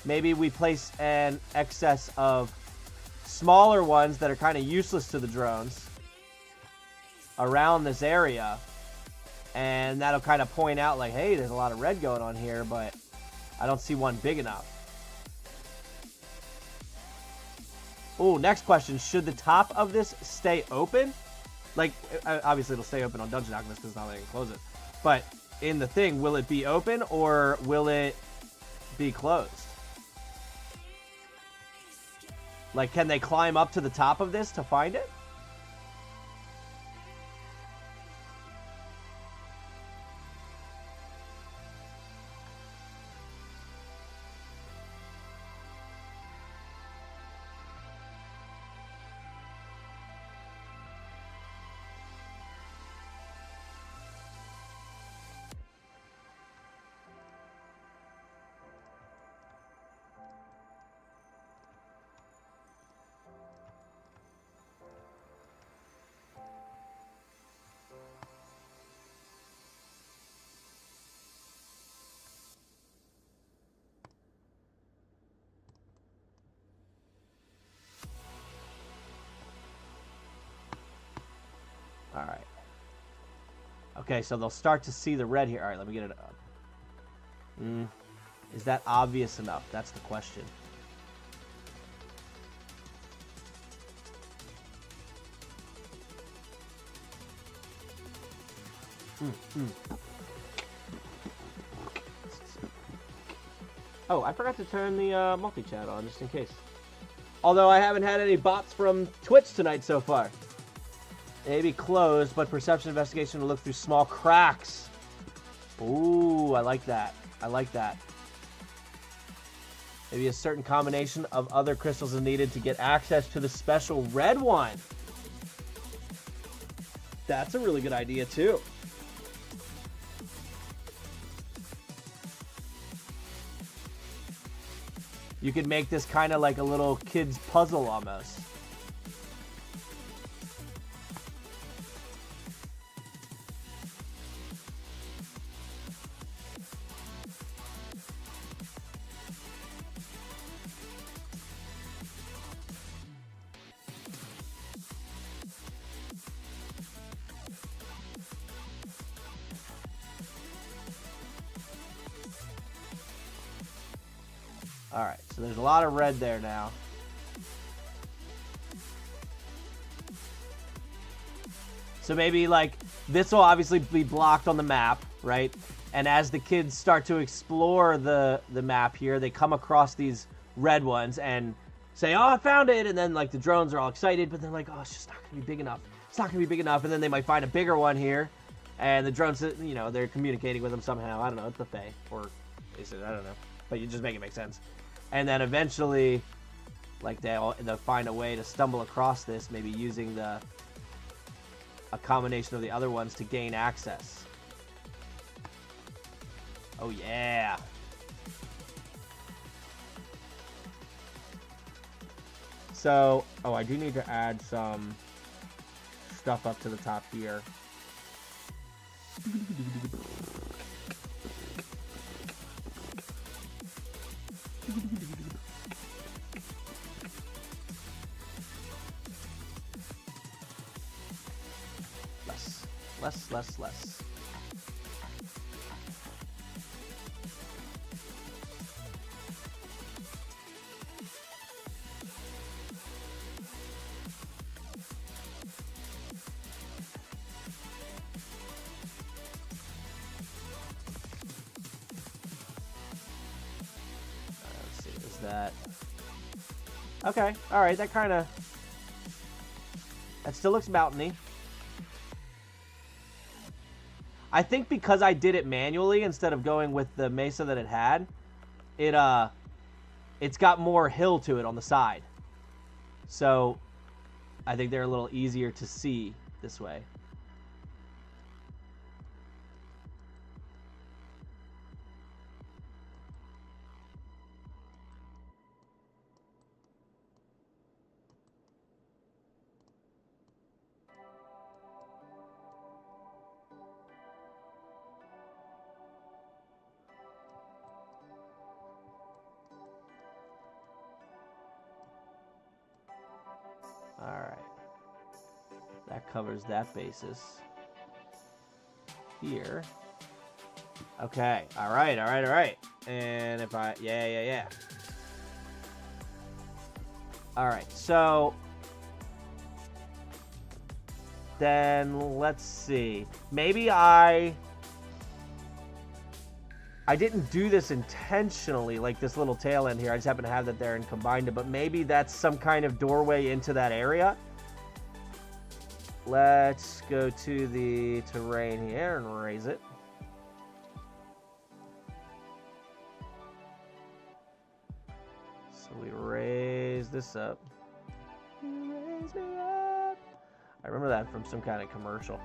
maybe we place an excess of smaller ones that are kind of useless to the drones around this area. And that'll kind of point out like, hey, there's a lot of red going on here, but I don't see one big enough. Oh, next question. Should the top of this stay open? Like, obviously it'll stay open on Dungeon Alchemist because it's not letting it close it. But in the thing, will it be open or will it be closed? Like, can they climb up to the top of this to find it? Okay, so they'll start to see the red here. All right, let me get it up. Is that obvious enough? That's the question. Oh, I forgot to turn the multi-chat on, just in case. Although I haven't had any bots from Twitch tonight so far. Maybe closed, but perception investigation will look through small cracks. Ooh, I like that. I like that. Maybe a certain combination of other crystals is needed to get access to the special red one. That's a really good idea, too. You could make this kind of like a little kid's puzzle almost. All right, so there's a lot of red there now. So maybe like this will obviously be blocked on the map, right? And as the kids start to explore the map here, they come across these red ones and say, "Oh, I found it!" And then like the drones are all excited, but they're like, "Oh, it's just not gonna be big enough. It's not gonna be big enough." And then they might find a bigger one here, and the drones, you know, they're communicating with them somehow. I don't know. It's the Fae, or is it? I don't know. But you just make it make sense. And then eventually, like they'll find a way to stumble across this, maybe using a combination of the other ones to gain access. Oh yeah. So, oh, I do need to add some stuff up to the top here. Less. Let's see, is that... Okay, alright, that still looks mountainy. I think because I did it manually instead of going with the mesa that it had, it's got more hill to it on the side. So I think they're a little easier to see this way. Alright. That covers that basis. Here. Okay. Alright. And if I... Yeah. Alright, so... Then, let's see. Maybe I didn't do this intentionally, like this little tail end here. I just happen to have that there and combined it. But maybe that's some kind of doorway into that area. Let's go to the terrain here and raise it. So we raise this up. You raise me up. I remember that from some kind of commercial.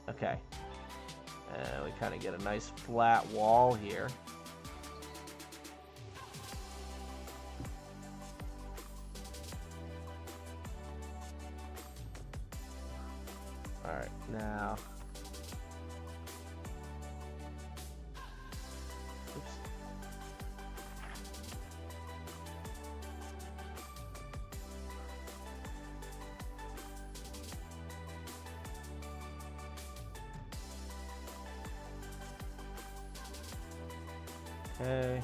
Okay. And we kind of get a nice flat wall here. Alright, now... Oops. Okay.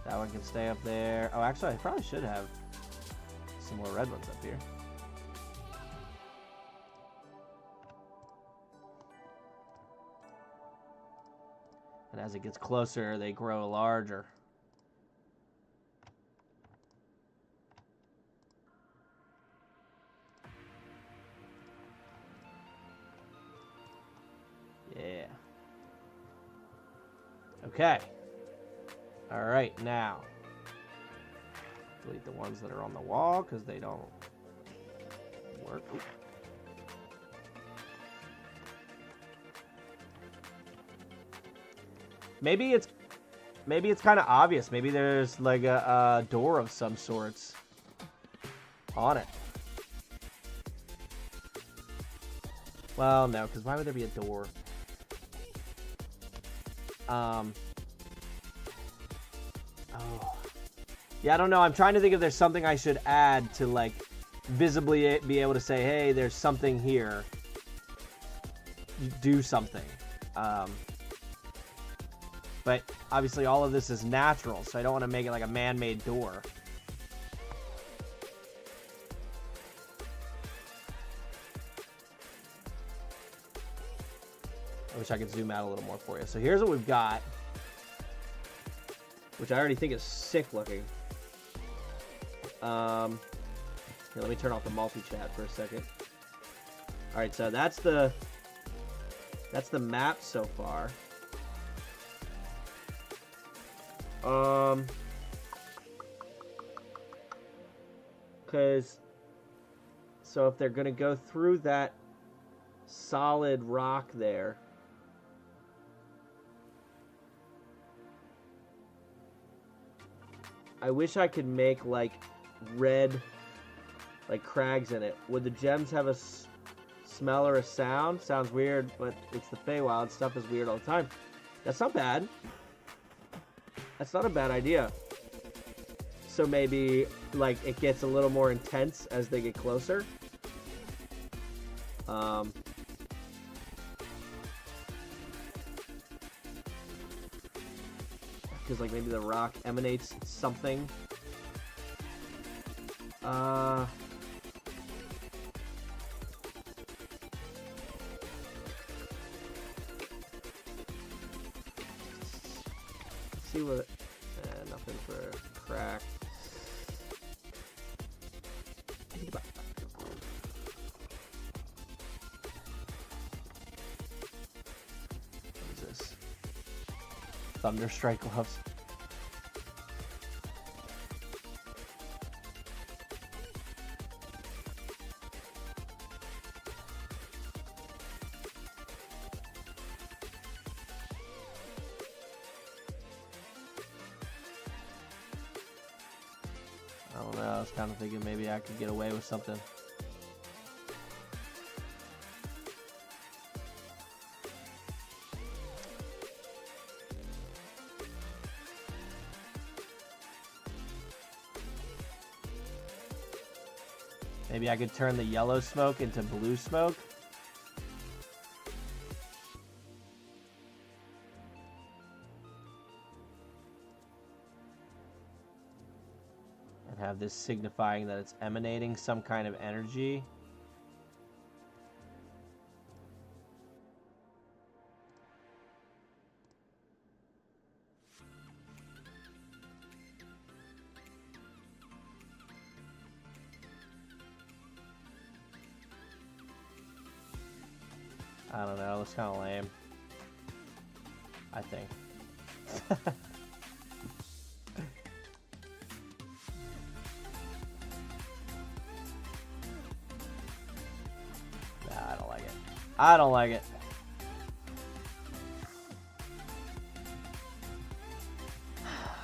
That one can stay up there. Oh, actually, I probably should have some more red ones up here. And as it gets closer, they grow larger. Yeah. Okay. All right, now delete the ones that are on the wall because they don't work. Ooh. Maybe it's kind of obvious. Maybe there's like a door of some sorts on it. Well, no, because why would there be a door? Oh. Yeah, I don't know. I'm trying to think if there's something I should add to, like, visibly be able to say, hey, there's something here. Do something. But obviously all of this is natural, so I don't want to make it like a man-made door. I wish I could zoom out a little more for you. So here's what we've got, which I already think is sick looking. Here, let me turn off the multi-chat for a second. All right, so that's the map so far. Because, so if they're going to go through that solid rock there, I wish I could make, like, red, like, crags in it. Would the gems have a smell or a sound? Sounds weird, but it's the Feywild. Stuff is weird all the time. That's not bad. That's not a bad idea. So maybe, like, it gets a little more intense as they get closer. Because, like, maybe the rock emanates something. See what... nothing for a crack. What is this? Thunderstrike gloves. I don't know, I was kind of thinking maybe I could get away with something. Maybe I could turn the yellow smoke into blue smoke. And have this signifying that it's emanating some kind of energy. I don't know, it looks kind of lame. I think. Nah, I don't like it. I don't like it.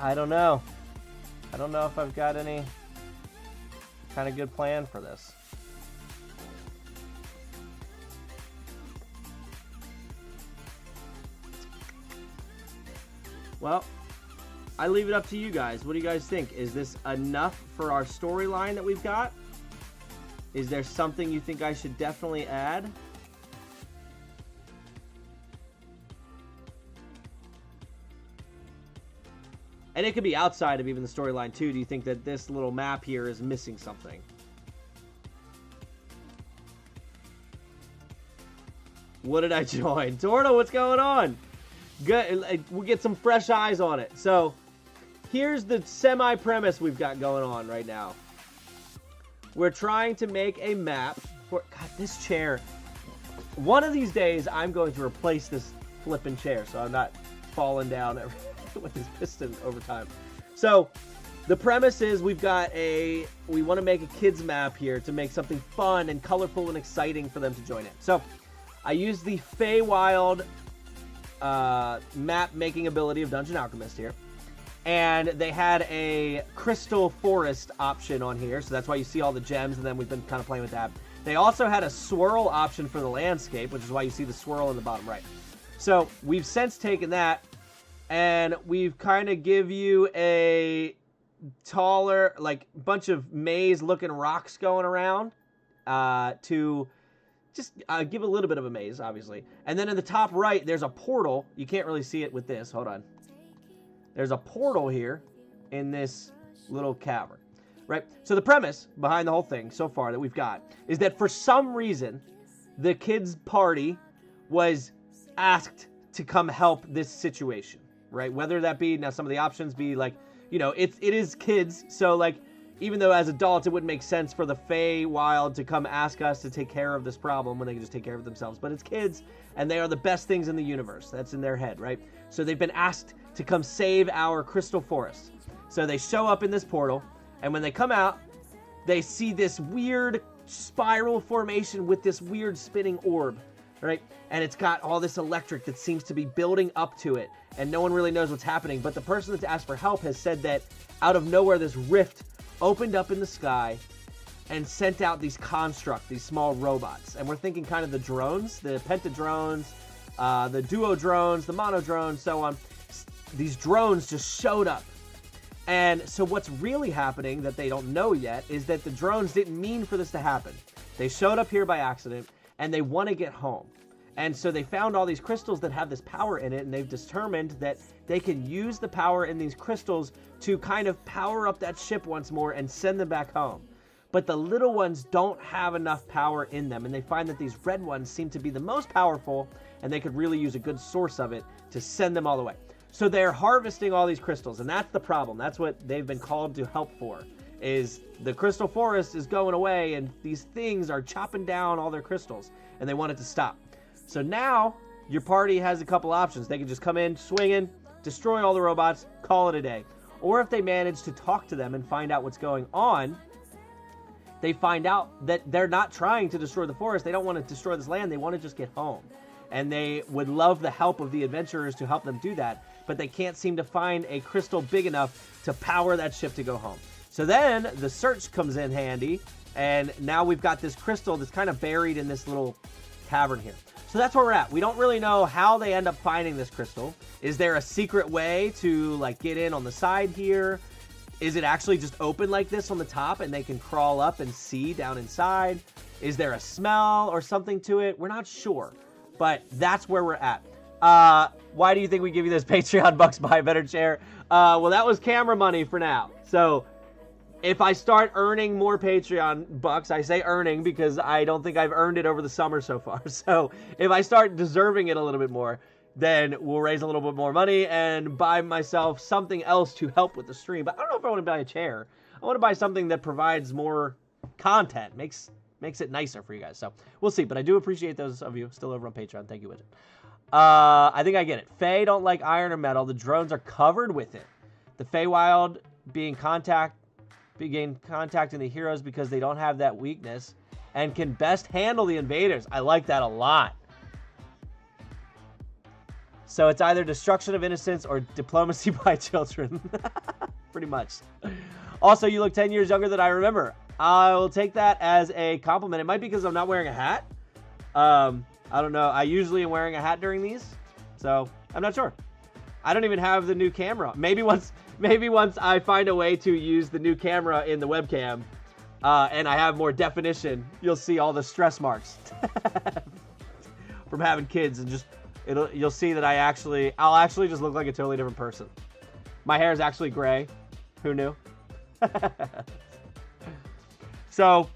I don't know. I don't know if I've got any kind of good plan for this. Well, I leave it up to you guys. What do you guys think? Is this enough for our storyline that we've got? Is there something you think I should definitely add? And it could be outside of even the storyline too. Do you think that this little map here is missing something? What did I join? Torto, what's going on? Good. We'll get some fresh eyes on it. So, here's the semi-premise we've got going on right now. We're trying to make a map for... God, this chair. One of these days, I'm going to replace this flipping chair so I'm not falling down with this piston over time. So, the premise is we want to make a kids map here to make something fun and colorful and exciting for them to join in. So, I used the feywild map making ability of Dungeon Alchemist here. And they had a crystal forest option on here, so that's why you see all the gems, and then we've been kind of playing with that. They also had a swirl option for the landscape, which is why you see the swirl in the bottom right. So we've since taken that, and we've kind of give you a taller, like, bunch of maze-looking rocks going around to just give a little bit of a maze, obviously. And then in the top right, there's a portal. You can't really see it with this. Hold on. There's a portal here in this little cavern, right? So the premise behind the whole thing so far that we've got is that for some reason, the kids' party was asked to come help this situation, right? Whether that be, now some of the options be like, you know, it is kids, so like, even though as adults it wouldn't make sense for the Feywild to come ask us to take care of this problem when they can just take care of it themselves. But it's kids, and they are the best things in the universe. That's in their head, right? So they've been asked to come save our crystal forest. So they show up in this portal, and when they come out, they see this weird spiral formation with this weird spinning orb, right? And it's got all this electric that seems to be building up to it, and no one really knows what's happening. But the person that's asked for help has said that out of nowhere, this rift opened up in the sky and sent out these constructs, these small robots. And we're thinking kind of the drones, the pentadrones, the duo drones, the mono drones, so on. These drones just showed up. And so what's really happening that they don't know yet is that the drones didn't mean for this to happen. They showed up here by accident, and they want to get home. And so they found all these crystals that have this power in it, and they've determined that they can use the power in these crystals to kind of power up that ship once more and send them back home. But the little ones don't have enough power in them, and they find that these red ones seem to be the most powerful, and they could really use a good source of it to send them all the way. So they're harvesting all these crystals, and that's the problem. That's what they've been called to help for, is the crystal forest is going away, and these things are chopping down all their crystals, and they want it to stop. So now your party has a couple options. They can just come in, swing in, destroy all the robots, call it a day. Or if they manage to talk to them and find out what's going on, they find out that they're not trying to destroy the forest. They don't want to destroy this land. They want to just get home. And they would love the help of the adventurers to help them do that, but they can't seem to find a crystal big enough to power that ship to go home. So then the search comes in handy, and now we've got this crystal that's kind of buried in this little cavern here. So that's where we're at. We don't really know how they end up finding this crystal. Is there a secret way to like get in on the side here? Is it actually just open like this on the top and they can crawl up and see down inside? Is there a smell or something to it? We're not sure, but that's where we're at. Why do you think we give you this Patreon bucks buy a better chair? Well, that was camera money for now. So if I start earning more Patreon bucks, I say earning because I don't think I've earned it over the summer so far. So if I start deserving it a little bit more, then we'll raise a little bit more money and buy myself something else to help with the stream. But I don't know if I want to buy a chair. I want to buy something that provides more content, makes it nicer for you guys. So we'll see. But I do appreciate those of you still over on Patreon. Thank you, Widget. I think I get it. Fae don't like iron or metal. The drones are covered with it. The Feywild begin contacting the heroes because they don't have that weakness and can best handle the invaders. I like that a lot. So it's either destruction of innocence or diplomacy by children. Pretty much. Also, you look 10 years younger than I remember. I will take that as a compliment. It might be because I'm not wearing a hat. I don't know. I usually am wearing a hat during these, so I'm not sure. I don't even have the new camera. Maybe once I find a way to use the new camera in the webcam, and I have more definition, you'll see all the stress marks from having kids, and just you'll see that I'll actually just look like a totally different person. My hair is actually gray. Who knew? So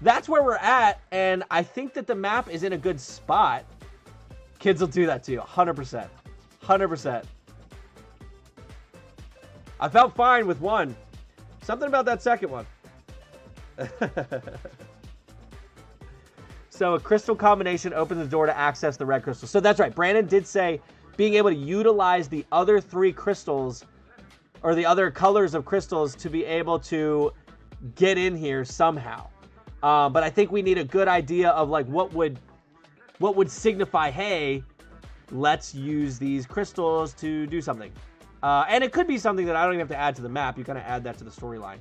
that's where we're at, and I think that the map is in a good spot. Kids will do that to you, 100%. 100%. I felt fine with one. Something about that second one. So a crystal combination opens the door to access the red crystal. So that's right. Brandon did say being able to utilize the other 3 crystals or the other colors of crystals to be able to get in here somehow. But I think we need a good idea of like what would signify, hey, let's use these crystals to do something. And it could be something that I don't even have to add to the map. You kind of add that to the storyline.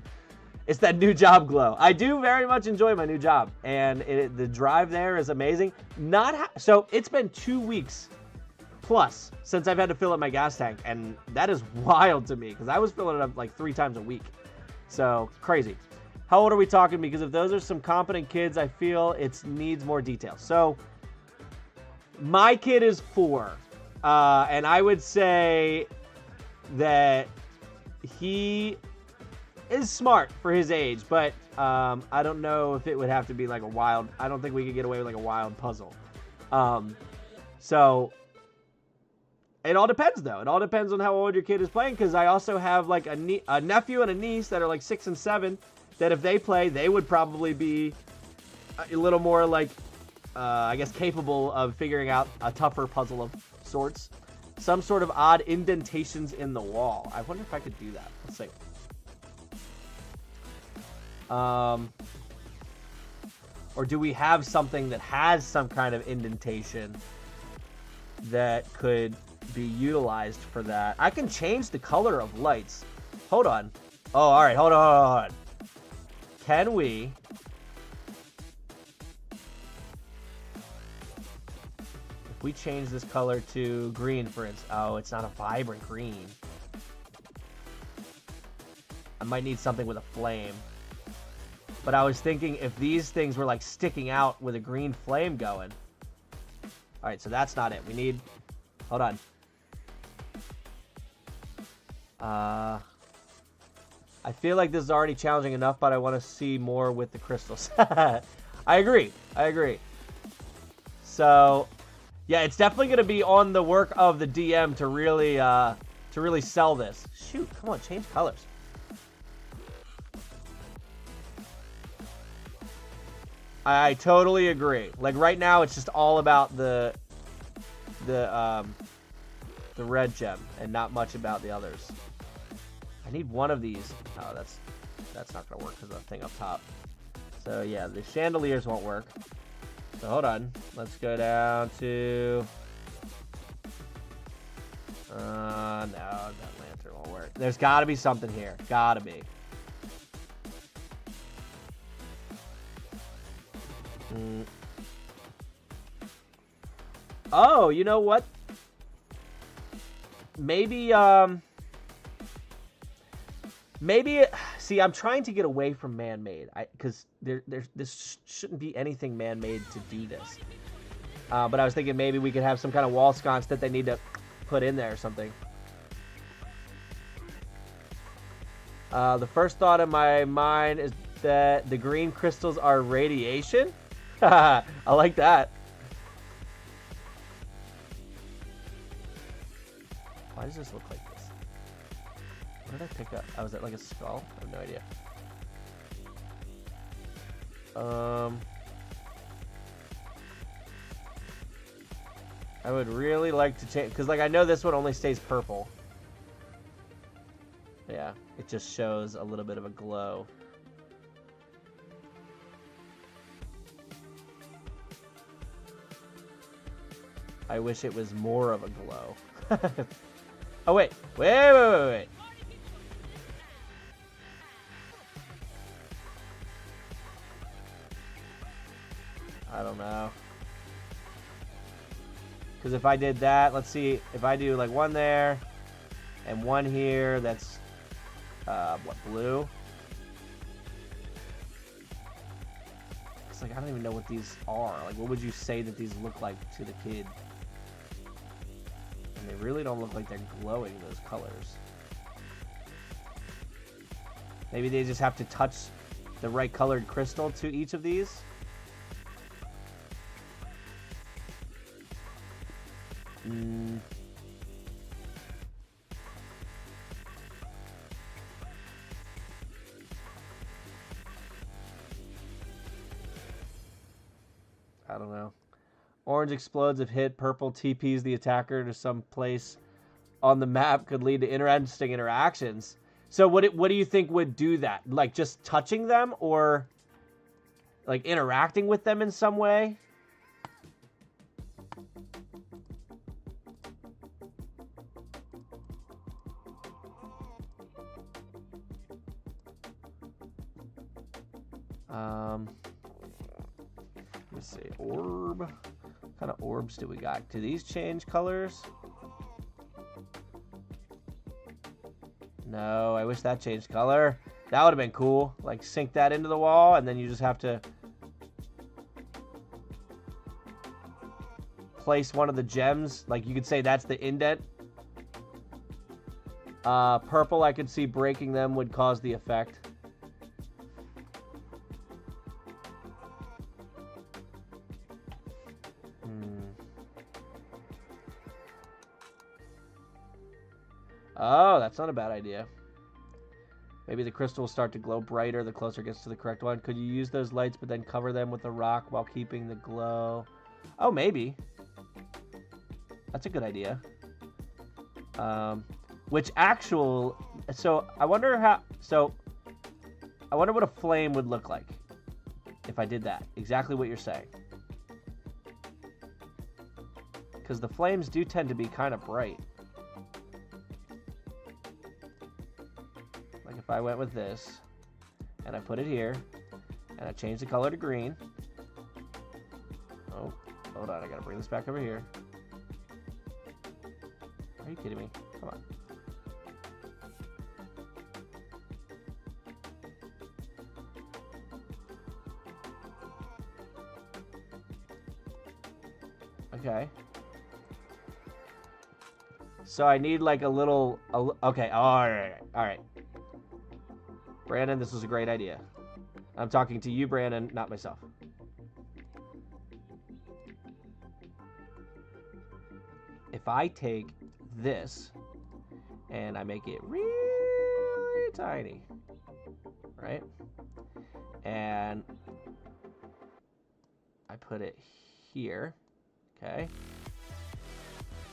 It's that new job glow. I do very much enjoy my new job, and the drive there is amazing. So it's been 2 weeks plus since I've had to fill up my gas tank, and that is wild to me because I was filling it up like 3 times a week. So crazy. How old are we talking? Because if those are some competent kids, I feel it needs more detail. So my kid is 4, and I would say that he is smart for his age, but I don't know if it would have to be like a wild. I don't think we could get away with like a wild puzzle. So it all depends, though. It all depends on how old your kid is playing, because I also have like a nephew and a niece that are like 6 and 7. That if they play, they would probably be a little more like, I guess, capable of figuring out a tougher puzzle of sorts. Some sort of odd indentations in the wall. I wonder if I could do that. Let's see. Or do we have something that has some kind of indentation that could be utilized for that? I can change the color of lights. Hold on. Oh, all right. Hold on. Can we... If we change this color to green, for instance... Oh, it's not a vibrant green. I might need something with a flame. But I was thinking if these things were like sticking out with a green flame going. All right, so that's not it. We need... Hold on. I feel like this is already challenging enough, but I want to see more with the crystals. I agree. So, yeah, it's definitely going to be on the work of the DM to really sell this. Shoot, come on, change colors. I totally agree. Like right now, it's just all about the red gem and not much about the others. I need one of these. Oh, that's not gonna work because of the thing up top. So yeah, the chandeliers won't work. So hold on. Let's go down to. No, that lantern won't work. There's got to be something here. Gotta be. Oh, you know what? Maybe, see, I'm trying to get away from man-made, because there shouldn't be anything man-made to do this. But I was thinking maybe we could have some kind of wall sconce that they need to put in there or something. The first thought in my mind is that the green crystals are radiation. I like that. Why does this look like this? What did I pick up? Oh, was that like a skull? I have no idea. I would really like to change, because like I know this one only stays purple. Yeah, it just shows a little bit of a glow. I wish it was more of a glow. Oh, wait. Wait. I don't know. Because if I did that, let's see. If I do like one there and one here, that's, what, blue? It's like, I don't even know what these are. Like, what would you say that these look like to the kid? And they really don't look like they're glowing, those colors. Maybe they just have to touch the right colored crystal to each of these. I don't know. Orange explodes if hit. Purple TPs the attacker to some place on the map, could lead to interesting interactions. So what do you think would do that? Like just touching them, or like interacting with them in some way? Let's see. Orb. What kind of orbs do we got? Do these change colors? No, I wish that changed color. That would have been cool. Like, sink that into the wall, and then you just have to place one of the gems. Like, you could say that's the indent. Purple, I could see breaking them would cause the effect. Oh, that's not a bad idea. Maybe the crystal will start to glow brighter the closer it gets to the correct one. Could you use those lights but then cover them with a rock while keeping the glow? Oh, maybe. That's a good idea. So I wonder what a flame would look like if I did that. Exactly what you're saying. Because the flames do tend to be kind of bright. If I went with this, and I put it here, and I changed the color to green. Oh, hold on, I gotta bring this back over here. Are you kidding me? Come on. Okay. So I need like a little, okay, all right. Brandon, this was a great idea. I'm talking to you, Brandon, not myself. If I take this and I make it really tiny, right? And I put it here, okay?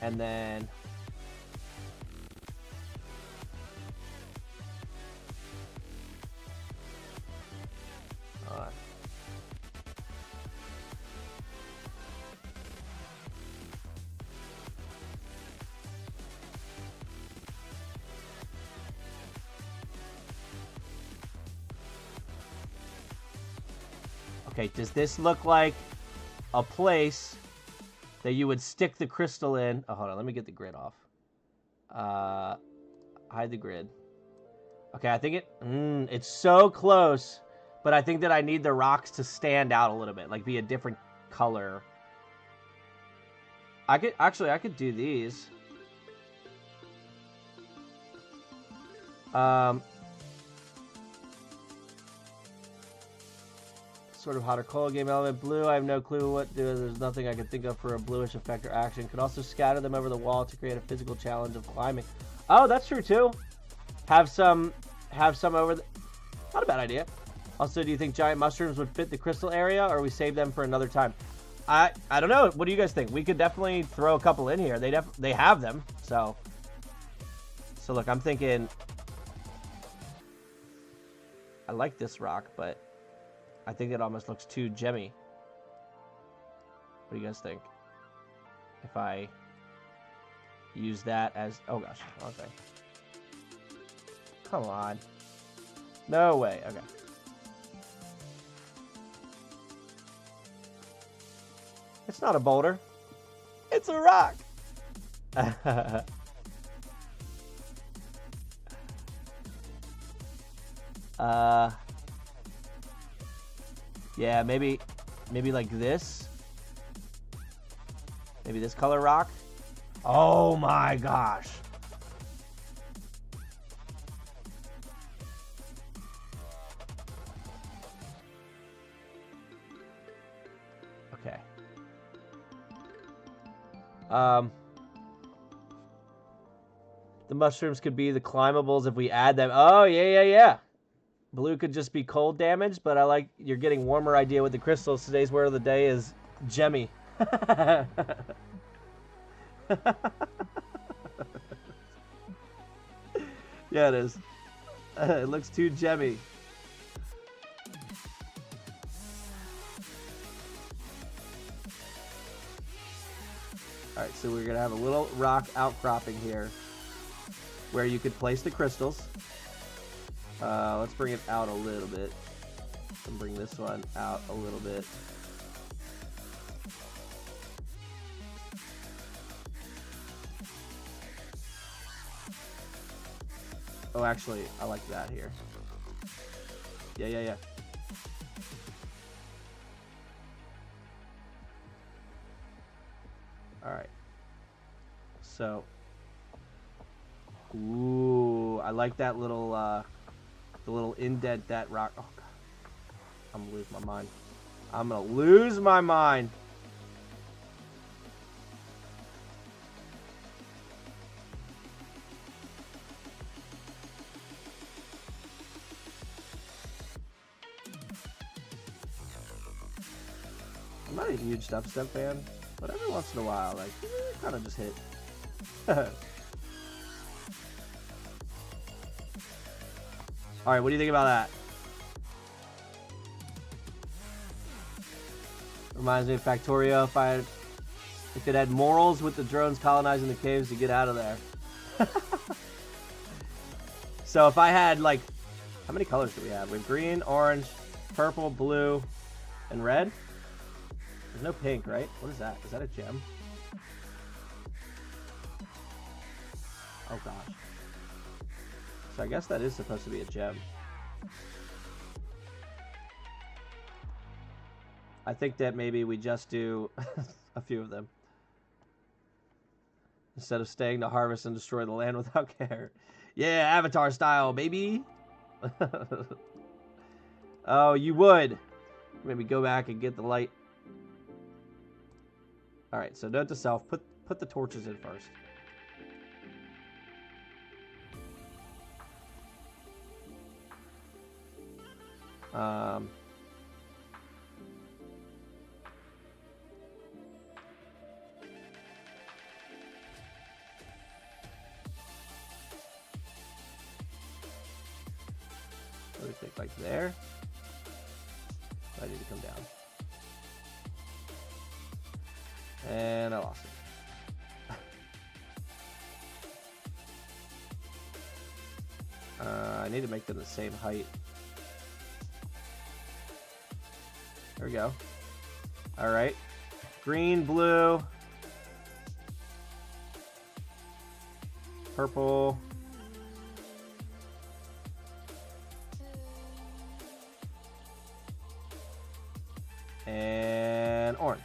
And then okay, does this look like a place that you would stick the crystal in? Oh, hold on, let me get the grid off. Hide the grid. Okay, I think it's so close, but I think that I need the rocks to stand out a little bit, like be a different color. I could do these. Sort of hot or cold game element. Blue, I have no clue what to do. There's nothing I can think of for a bluish effect or action. Could also scatter them over the wall to create a physical challenge of climbing. Oh, that's true too. Have some over the... Not a bad idea. Also, do you think giant mushrooms would fit the crystal area, or we save them for another time? I don't know. What do you guys think? We could definitely throw a couple in here. They have them. So look, I'm thinking I like this rock, but I think it almost looks too gemmy. What do you guys think? If I use that as... Oh, gosh. Okay. Come on. No way. Okay. It's not a boulder. It's a rock. Yeah, maybe like this. Maybe this color rock. Oh my gosh. The mushrooms could be the climbables if we add them. Oh, yeah. Blue could just be cold damage, but I like you're getting warmer idea with the crystals. Today's word of the day is gemmy. Yeah, it is. It looks too gemmy. Alright, so we're going to have a little rock outcropping here where you could place the crystals. Let's bring it out a little bit. And bring this one out a little bit. Oh, actually, I like that here. Yeah. Alright. So. Ooh, I like that little, the little indent that rock. Oh, God. I'm gonna lose my mind. I'm gonna lose my mind. I'm not a huge dubstep fan, but every once in a while, like, kind of just hit. Alright, what do you think about that? Reminds me of Factorio. If it had morals with the drones colonizing the caves to get out of there. So if I had, like, how many colors do we have? We have green, orange, purple, blue, and red. There's no pink, right? What is that? Is that a gem? Oh, gosh. So I guess that is supposed to be a gem. I think that maybe we just do a few of them. Instead of staying to harvest and destroy the land without care. Yeah, Avatar style, baby. Oh, you would. Maybe go back and get the light. Alright, so note to self, put the torches in first. What do we think, like there? I need to come down. And I lost it. I need to make them the same height. There we go. Alright. Green, blue. Purple. And orange.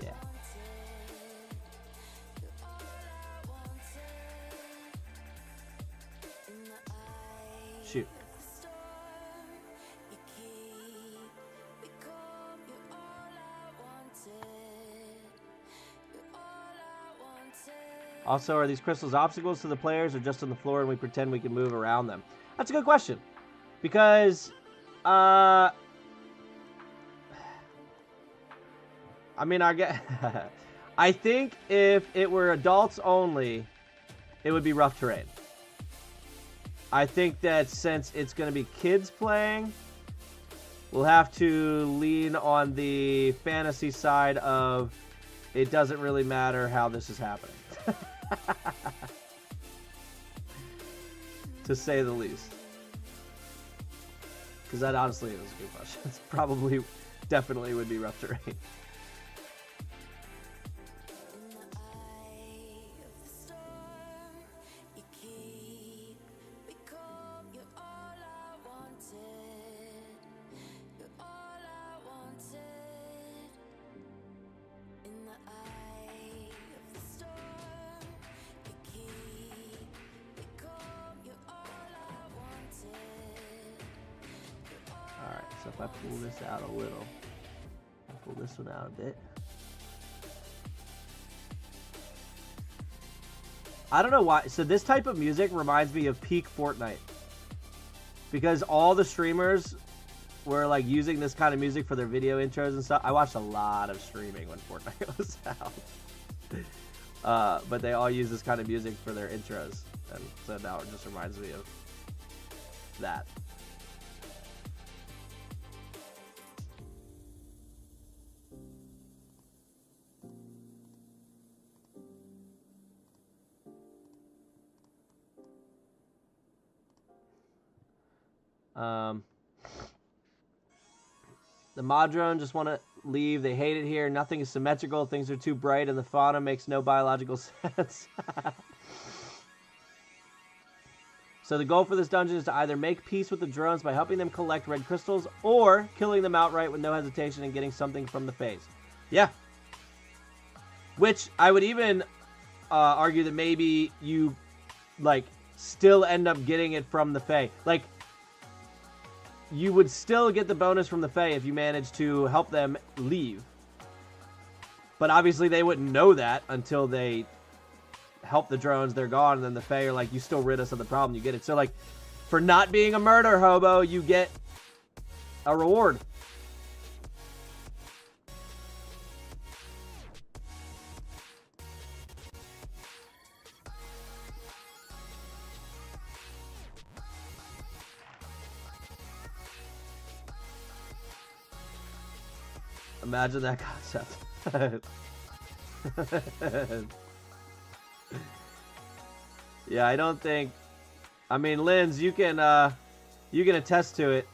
Yeah. Shoot. Also, are these crystals obstacles to the players or just on the floor and we pretend we can move around them? That's a good question. Because, I mean, I think if it were adults only, it would be rough terrain. I think that since it's going to be kids playing, we'll have to lean on the fantasy side of it doesn't really matter how this is happening. To say the least. Because that honestly is a good question. It's probably, definitely would be rough terrain. So if I pull this out a little, I'll pull this one out a bit. I don't know why. So this type of music reminds me of peak Fortnite. Because all the streamers were like using this kind of music for their video intros and stuff. I watched a lot of streaming when Fortnite was out. But they all use this kind of music for their intros. And so now it just reminds me of that. The Modron just want to leave. They hate it here. Nothing is symmetrical. Things are too bright, and the fauna makes no biological sense. So the goal for this dungeon is to either make peace with the drones by helping them collect red crystals, or killing them outright with no hesitation and getting something from the phase. Yeah. Which I would even argue that maybe you, like, still end up getting it from the Fae. Like, you would still get the bonus from the Fae if you manage to help them leave. But obviously they wouldn't know that until they help the drones, they're gone, and then the Fae are like, you still rid us of the problem, you get it. So, like, for not being a murder hobo, you get a reward. Imagine that concept. Yeah, I don't think... I mean, Linz, you can attest to it.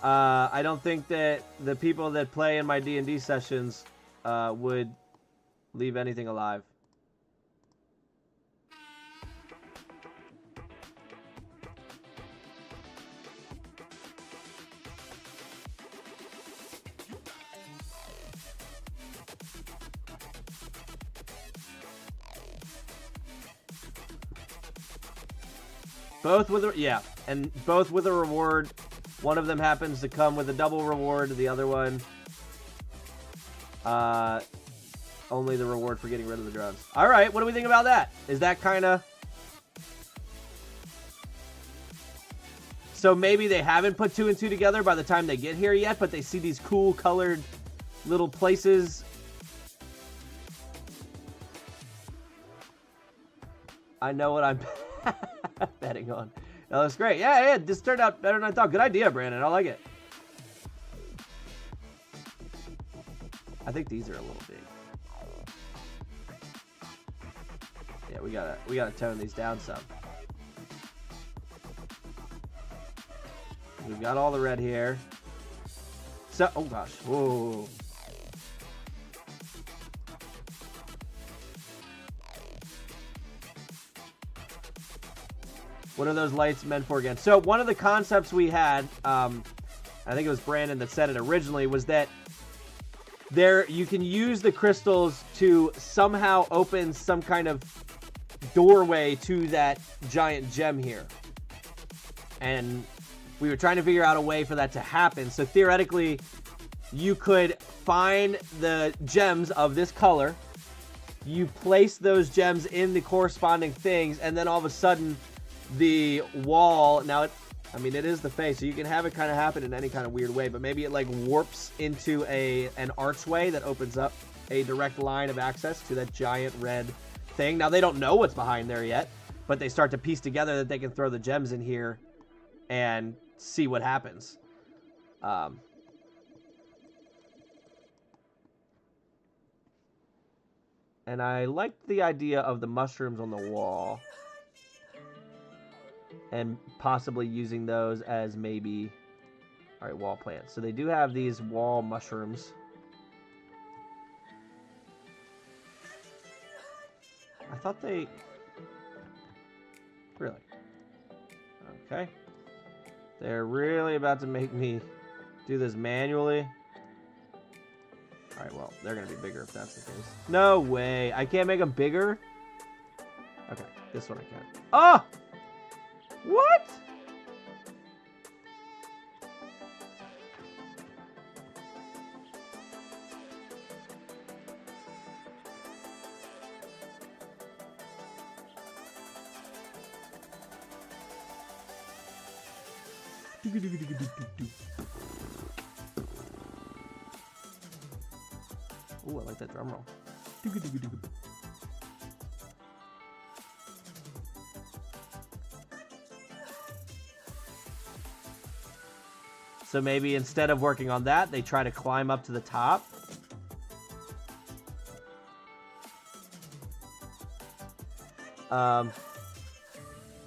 I don't think that the people that play in my D&D sessions would leave anything alive. Both with a, yeah, and both with a reward. One of them happens to come with a double reward. The other one, only the reward for getting rid of the drones. All right, what do we think about that? Is that kind of... So maybe they haven't put 2 and 2 together by the time they get here yet, but they see these cool colored little places. I know what I'm betting on. That looks great. Yeah, this turned out better than I thought. Good idea, Brandon. I like it. I think these are a little big. Yeah, we gotta tone these down some. We've got all the red here. So, oh gosh, whoa. What are those lights meant for again? So one of the concepts we had, I think it was Brandon that said it originally, was that you can use the crystals to somehow open some kind of doorway to that giant gem here. And we were trying to figure out a way for that to happen. So theoretically, you could find the gems of this color, you place those gems in the corresponding things, and then all of a sudden the wall, now it is the face, so you can have it kind of happen in any kind of weird way, but maybe it like warps into an archway that opens up a direct line of access to that giant red thing. Now they don't know what's behind there yet, but they start to piece together that they can throw the gems in here and see what happens. And I liked the idea of the mushrooms on the wall. And possibly using those as maybe... Alright, wall plants. So they do have these wall mushrooms. I thought they... Really? Okay. They're really about to make me do this manually. Alright, well, they're going to be bigger if that's the case. No way. I can't make them bigger? Okay, this one I can. Oh! What? Ooh, I like that drum roll. So maybe instead of working on that, they try to climb up to the top.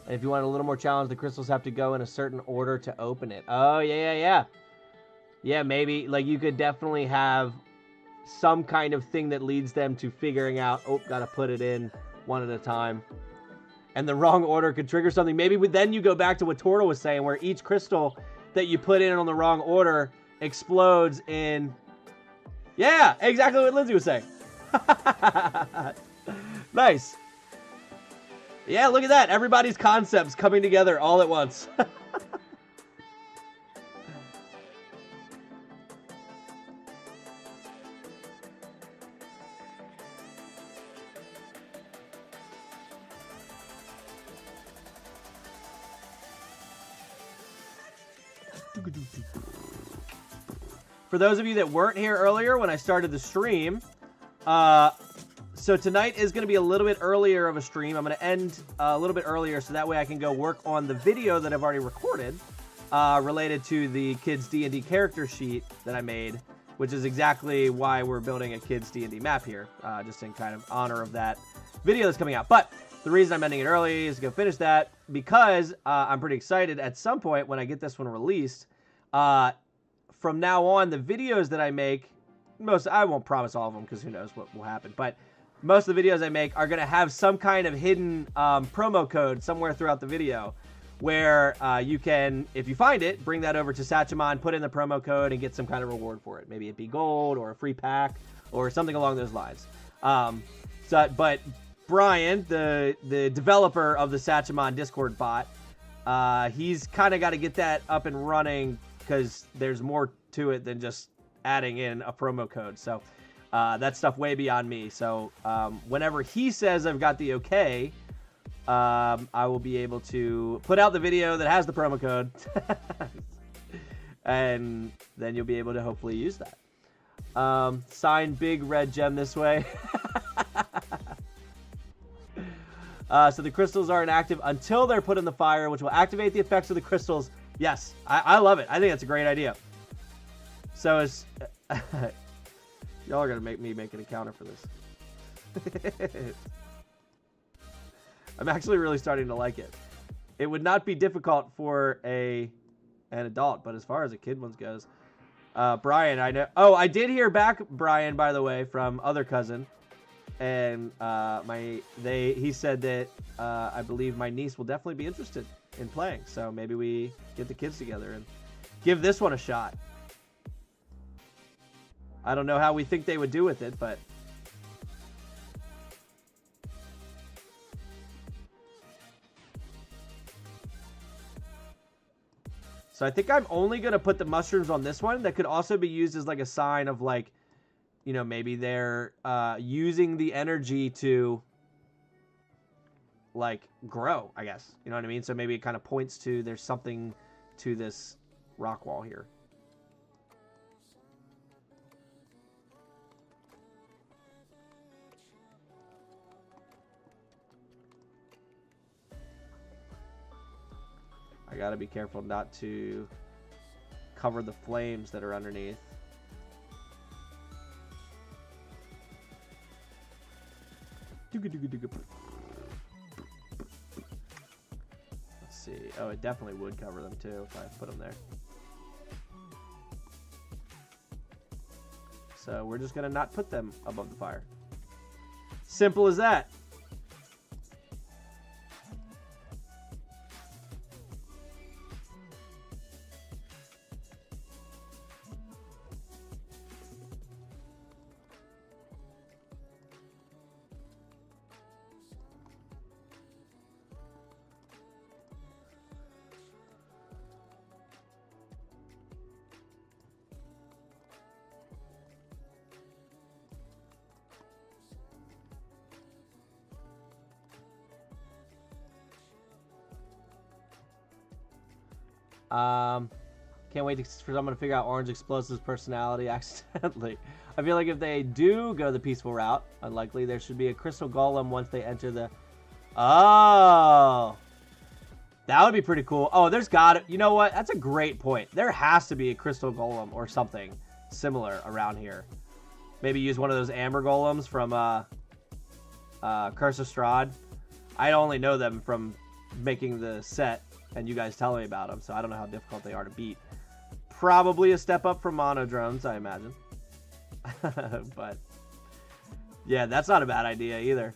If you want a little more challenge, the crystals have to go in a certain order to open it. Oh, yeah. Yeah, maybe, like, you could definitely have some kind of thing that leads them to figuring out, oh, gotta put it in one at a time. And the wrong order could trigger something. Maybe then you go back to what Tortle was saying, where each crystal that you put in on the wrong order explodes in... Yeah, exactly what Lindsay was saying. Nice. Yeah, look at that. Everybody's concepts coming together all at once. For those of you that weren't here earlier when I started the stream, so tonight is going to be a little bit earlier of a stream. I'm going to end a little bit earlier so that way I can go work on the video that I've already recorded related to the kids D&D character sheet that I made, which is exactly why we're building a kids D&D map here, just in kind of honor of that video that's coming out. But the reason I'm ending it early is to go finish that because I'm pretty excited at some point when I get this one released. From now on, the videos that I make, I won't promise all of them because who knows what will happen, but most of the videos I make are going to have some kind of hidden promo code somewhere throughout the video where you can, if you find it, bring that over to Satchamon, put in the promo code, and get some kind of reward for it. Maybe it be gold or a free pack or something along those lines. But Brian, the developer of the Satchamon Discord bot, he's kind of got to get that up and running because there's more to it than just adding in a promo code. So that's stuff way beyond me. So whenever he says I've got the okay, I will be able to put out the video that has the promo code. And then you'll be able to hopefully use that. Sign big red gem this way. So the crystals aren't active until they're put in the fire, which will activate the effects of the crystals. Yes, I love it. I think that's a great idea. So it's... Y'all are going to make me make an encounter for this. I'm actually really starting to like it. It would not be difficult for an adult, but as far as a kid one goes... Brian, I know... Oh, I did hear back, Brian, by the way, from other cousin. And he said that I believe my niece will definitely be interested in playing. So maybe we get the kids together and give this one a shot. I don't know how we think they would do with it, but... So I think I'm only going to put the mushrooms on this one. That could also be used as like a sign of like, you know, maybe they're using the energy to like grow, I guess. You know what I mean? So maybe it kind of points to there's something to this rock wall here. I gotta be careful not to cover the flames that are underneath. Let's see. Oh, it definitely would cover them too if I put them there. So we're just gonna not put them above the fire. Simple as that. Can't wait for someone to figure out Orange Explosive's personality accidentally. I feel like if they do go the peaceful route, unlikely, there should be a crystal golem once they enter the... Oh! That would be pretty cool. Oh, there's got it. You know what? That's a great point. There has to be a crystal golem or something similar around here. Maybe use one of those amber golems from Curse of Strahd. I only know them from making the set and you guys telling me about them, so I don't know how difficult they are to beat. Probably a step up from mono drones, I imagine. But yeah, that's not a bad idea either.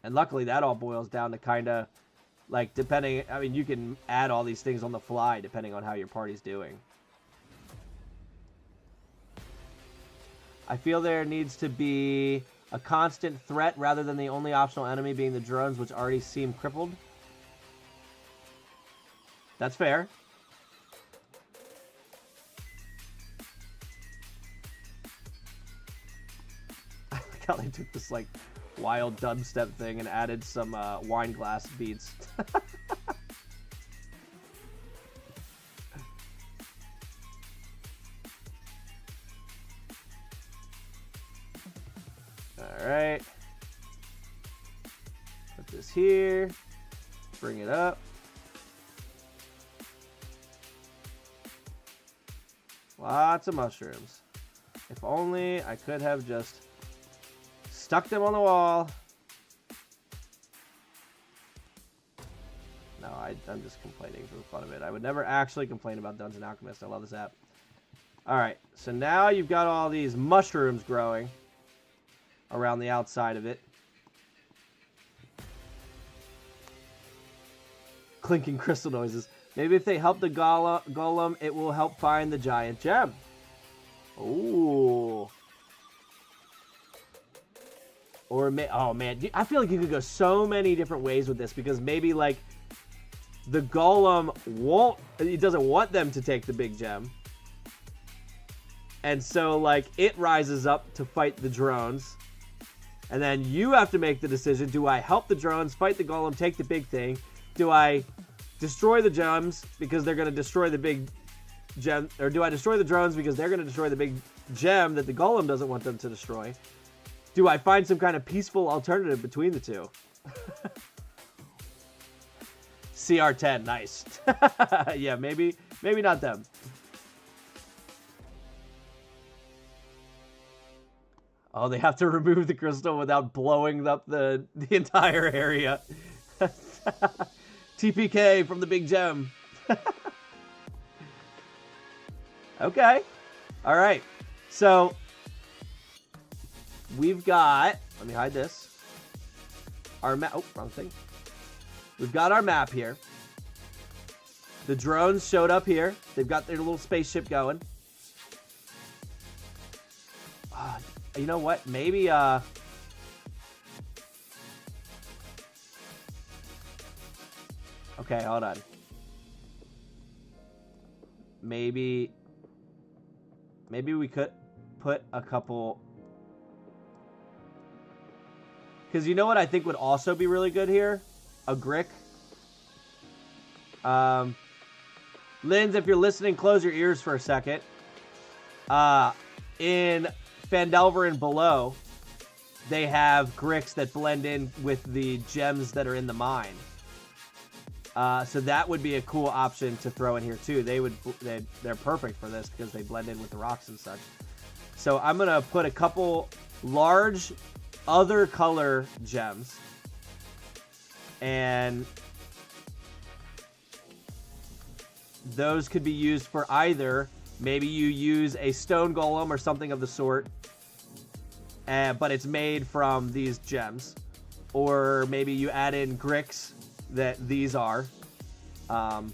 And luckily that all boils down to kind of like depending, I mean, you can add all these things on the fly depending on how your party's doing. I feel there needs to be a constant threat rather than the only optional enemy being the drones, which already seem crippled. That's fair. I like how they took this like wild dubstep thing and added some wine glass beats. Alright. Put this here. Bring it up. Lots of mushrooms. If only I could have just stuck them on the wall. No, I'm just complaining for the fun of it. I would never actually complain about Dungeon Alchemist. I love this app. Alright, so now you've got all these mushrooms growing around the outside of it. Clinking crystal noises. Maybe if they help the golem, it will help find the giant gem. Ooh. Or, oh man, I feel like you could go so many different ways with this, because maybe like the golem it doesn't want them to take the big gem. And so like it rises up to fight the drones. And then you have to make the decision, do I help the drones, fight the golem, take the big thing? Do I destroy the gems because they're going to destroy the big gem? Or do I destroy the drones because they're going to destroy the big gem that the golem doesn't want them to destroy? Do I find some kind of peaceful alternative between the two? CR10, nice. Yeah, maybe not them. Oh, they have to remove the crystal without blowing up the entire area. TPK from the big gem. Okay. All right. So we've got, let me hide this. Our map. Oh, wrong thing. We've got our map here. The drones showed up here. They've got their little spaceship going. You know what? Maybe, okay, hold on. Maybe we could put a couple... Because you know what I think would also be really good here? A Grick. Linz, if you're listening, close your ears for a second. In Phandelver and below, they have Gricks that blend in with the gems that are in the mine. So that would be a cool option to throw in here too. They're perfect for this because they blend in with the rocks and such. So I'm gonna put a couple large other color gems, and those could be used for either. Maybe you use a stone golem or something of the sort, but it's made from these gems. Or maybe you add in Gricks that these are. What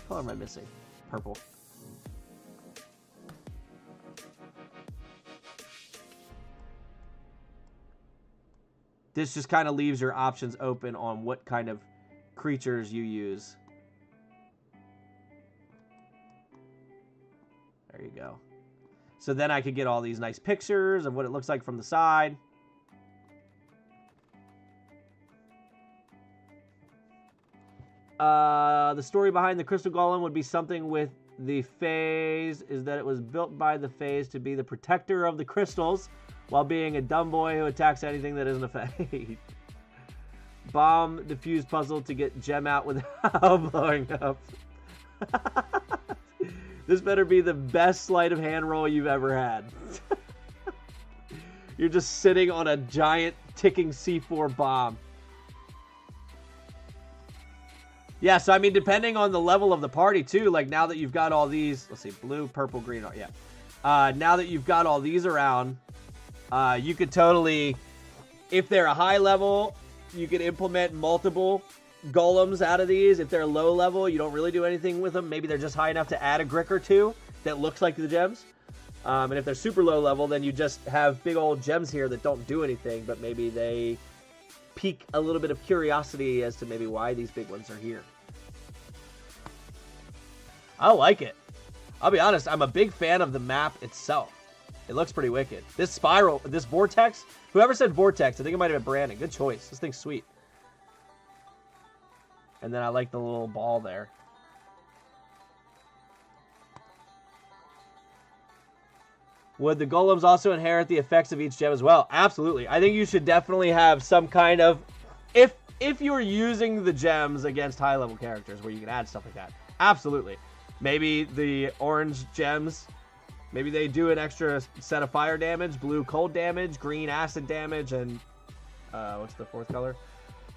color am I missing? Purple. This just kind of leaves your options open on what kind of creatures you use. There you go. So then I could get all these nice pictures of what it looks like from the side. The story behind the crystal golem would be something with the Fays, is that it was built by the Fays to be the protector of the crystals while being a dumb boy who attacks anything that isn't a Fey. Bomb defuse puzzle to get gem out without blowing up. This better be the best sleight of hand roll you've ever had. You're just sitting on a giant ticking C4 bomb. Yeah, so I mean, depending on the level of the party too, like now that you've got all these, let's see, blue, purple, green, yeah. Now that you've got all these around, you could totally, if they're a high level, you could implement multiple golems out of these. If they're low level, you don't really do anything with them. Maybe they're just high enough to add a brick or two that looks like the gems. And if they're super low level, then you just have big old gems here that don't do anything, but maybe they pique a little bit of curiosity as to maybe why these big ones are here. I like it. I'll be honest, I'm a big fan of the map itself. It looks pretty wicked. This spiral, this vortex, whoever said vortex, I think it might have been Brandon. Good choice. This thing's sweet. And then I like the little ball there. Would the golems also inherit the effects of each gem as well? Absolutely. I think you should definitely have some kind of... If you're using the gems against high-level characters where you can add stuff like that. Absolutely. Maybe the orange gems, maybe they do an extra set of fire damage, blue cold damage, green acid damage, and... what's the fourth color?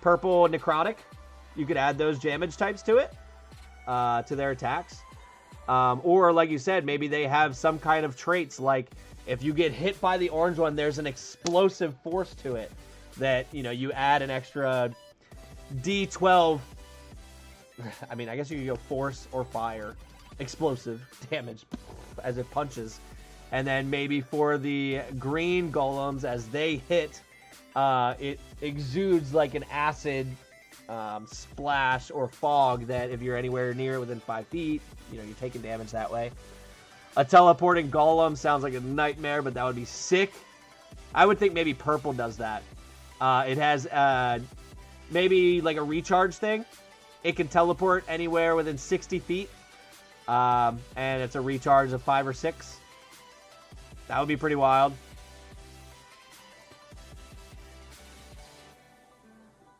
Purple necrotic. You could add those damage types to it, to their attacks. Or, like you said, maybe they have some kind of traits, like if you get hit by the orange one, there's an explosive force to it that, you know, you add an extra D12. I mean, I guess you could go force or fire, explosive damage as it punches. And then maybe for the green golems, as they hit, it exudes like an acid splash or fog that if you're anywhere near it within 5 feet, you know, you're taking damage that way. A teleporting golem sounds like a nightmare, but that would be sick. I would think maybe purple does that. It has maybe like a recharge thing. It can teleport anywhere within 60 feet. And it's a recharge of 5 or 6. That would be pretty wild.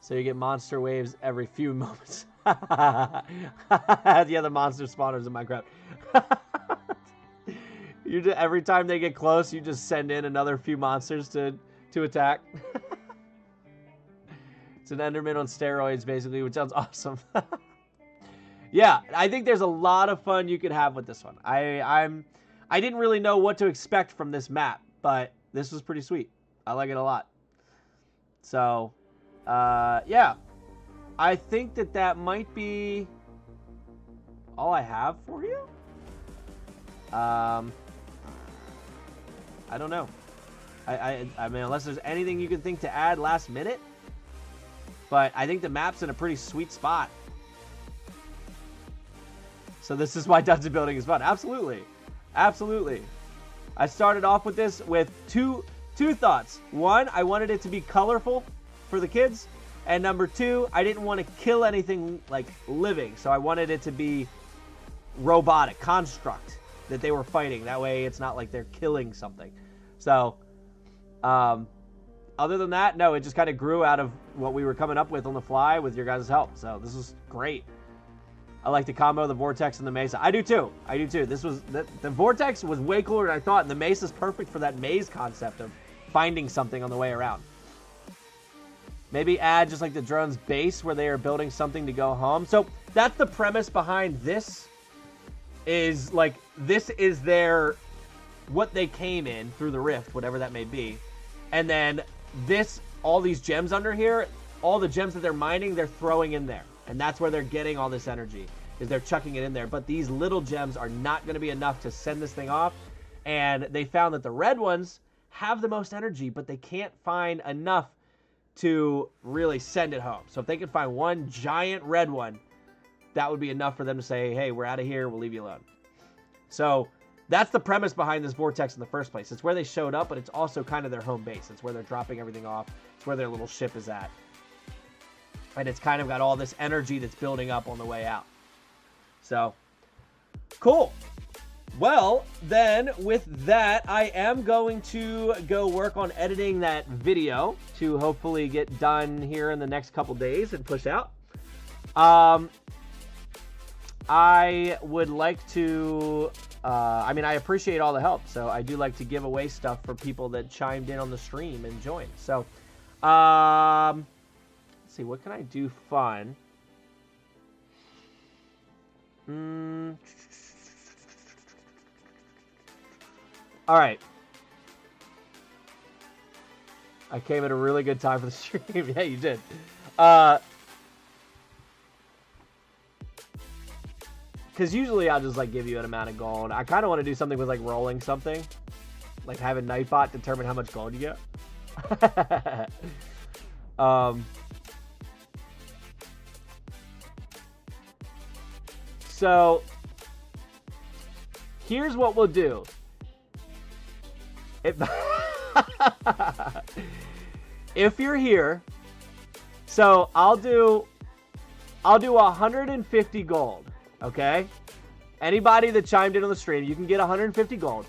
So you get monster waves every few moments. Yeah, the monster spawners in Minecraft. Every time they get close, you just send in another few monsters to attack. It's an Enderman on steroids, basically, which sounds awesome. Yeah, I think there's a lot of fun you could have with this one. I didn't really know what to expect from this map, but this was pretty sweet. I like it a lot. So, yeah. I think that might be all I have for you. I don't know. I mean, unless there's anything you can think to add last minute. But I think the map's in a pretty sweet spot. So this is why dungeon building is fun. Absolutely. Absolutely. I started off with this with two thoughts. One, I wanted it to be colorful for the kids. And number two, I didn't want to kill anything like living. So I wanted it to be robotic, construct that they were fighting. That way it's not like they're killing something. So, other than that, no, it just kind of grew out of what we were coming up with on the fly with your guys' help. So this was great. I like the combo, the Vortex and the Mesa. I do too. I do too. This was the Vortex was way cooler than I thought, and the Mesa is perfect for that maze concept of finding something on the way around. Maybe add just like the drone's base where they are building something to go home. So that's the premise behind this. Is like this is their what they came in through the rift, whatever that may be, and then this all these gems under here, all the gems that they're mining, they're throwing in there, and that's where they're getting all this energy. Is they're chucking it in there, but these little gems are not going to be enough to send this thing off, and they found that the red ones have the most energy, but they can't find enough to really send it home. So if they could find one giant red one, that would be enough for them to say, hey, we're out of here, we'll leave you alone. So that's the premise behind this Vortex in the first place. It's where they showed up, but it's also kind of their home base. It's where they're dropping everything off. It's where their little ship is at. And it's kind of got all this energy that's building up on the way out. So, cool. Well, then with that, I am going to go work on editing that video to hopefully get done here in the next couple days and push out. I would like to, I mean, I appreciate all the help. So I do like to give away stuff for people that chimed in on the stream and joined. So, let's see, what can I do fun? All right. I came at a really good time for the stream. Yeah, you did. Because usually I'll just like give you an amount of gold. I kind of want to do something with like rolling something. Like have a Nightbot determine how much gold you get. So here's what we'll do. If you're here, so I'll do 150 gold. Okay? Anybody that chimed in on the stream, you can get 150 gold.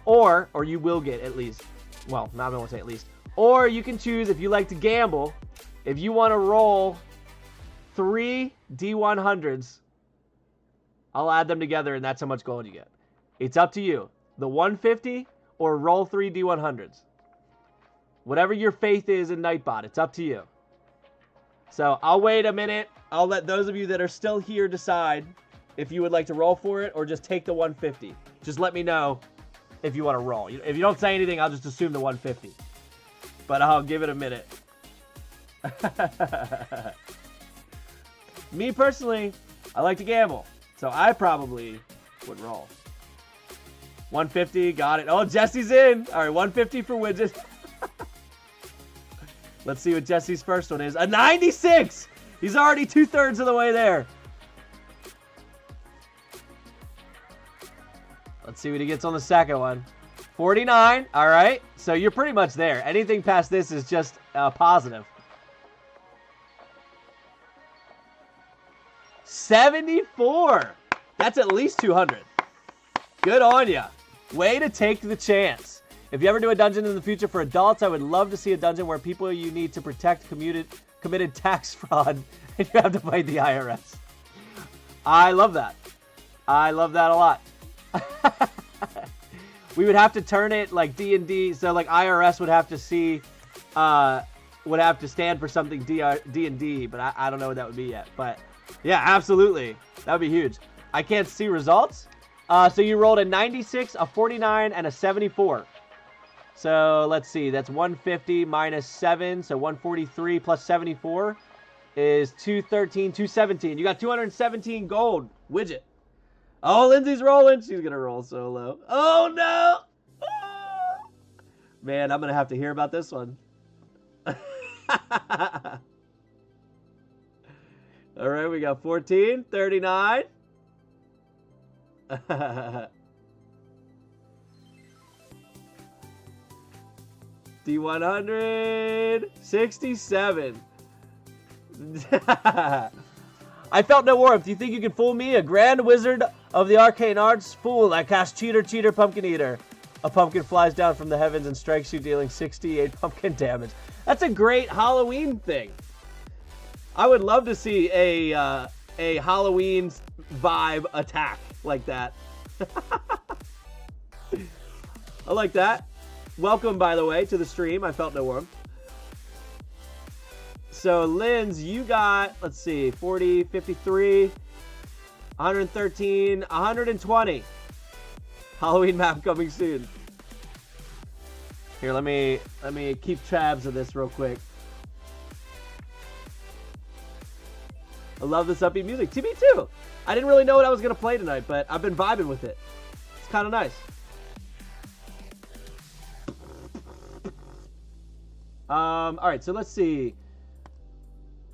Or you will get at least. Well, not going to say at least. Or you can choose, if you like to gamble, if you want to roll 3 D100s, I'll add them together and that's how much gold you get. It's up to you. The 150 or roll 3 D100s. Whatever your faith is in Nightbot, it's up to you. So I'll wait a minute. I'll let those of you that are still here decide if you would like to roll for it or just take the 150. Just let me know if you want to roll. If you don't say anything, I'll just assume the 150. But I'll give it a minute. Me personally, I like to gamble. So I probably would roll. 150, got it. Oh, Jesse's in. All right, 150 for Widget. Let's see what Jesse's first one is. A 96! He's already 2/3 of the way there. Let's see what he gets on the second one. 49. All right. So you're pretty much there. Anything past this is just positive. 74. That's at least 200. Good on ya. Way to take the chance. If you ever do a dungeon in the future for adults, I would love to see a dungeon where people you need to protect committed tax fraud and you have to fight the IRS. I love that. I love that a lot. We would have to turn it like D&D, so like IRS would have to see, would have to stand for something D&D, but I don't know what that would be yet. But yeah, absolutely. That would be huge. I can't see results. So you rolled a 96, a 49, and a 74. So let's see, that's 150 minus 7, so 143 plus 74 is 213, 217. You got 217 gold, Widget. Oh, Lindsay's rolling. She's going to roll solo. Oh, no. Oh. Man, I'm going to have to hear about this one. All right, we got 14, 39. D100, 67. I felt no warmth. Do you think you can fool me? A grand wizard of the arcane arts? Fool, I cast cheater, pumpkin eater. A pumpkin flies down from the heavens and strikes you, dealing 68 pumpkin damage. That's a great Halloween thing. I would love to see a Halloween vibe attack like that. I like that. Welcome, by the way, to the stream. I felt no warmth. So, Linz, you got, let's see, 40, 53, 113, 120. Halloween map coming soon. Here, let me keep tabs of this real quick. I love this upbeat music. To me too. I didn't really know what I was going to play tonight, but I've been vibing with it. It's kind of nice. All right, so let's see.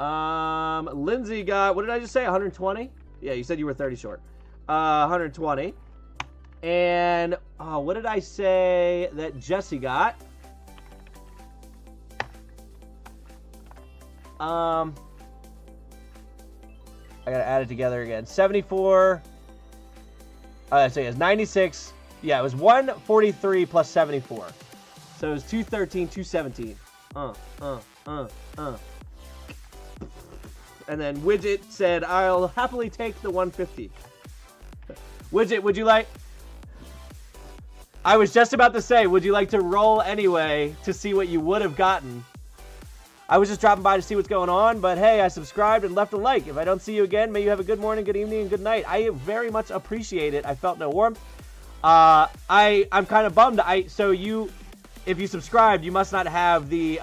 Lindsay got, what did I just say? 120? Yeah, you said you were 30 short. 120. And what did I say that Jesse got? I gotta add it together again. 74. So it's 96. Yeah, it was 143 plus 74. So it was 213, 217. And then Widget said, I'll happily take the 150. Widget, would you like... I was just about to say, would you like to roll anyway to see what you would have gotten? I was just dropping by to see what's going on, but hey, I subscribed and left a like. If I don't see you again, may you have a good morning, good evening, and good night. I very much appreciate it. I felt no warmth. I'm kind of bummed. If you subscribed, you must not have the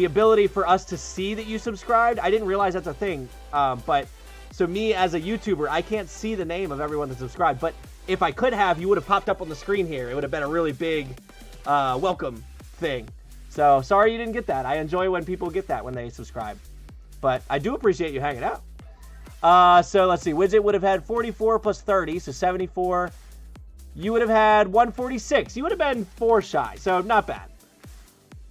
ability for us to see that you subscribed. I didn't realize that's a thing. But so me as a YouTuber, I can't see the name of everyone that subscribed. But if I could have, you would have popped up on the screen here. It would have been a really big welcome thing. So sorry you didn't get that. I enjoy when people get that when they subscribe. But I do appreciate you hanging out. So let's see. Widget would have had 44 plus 30, so 74. You would have had 146. You would have been 4 shy, so not bad.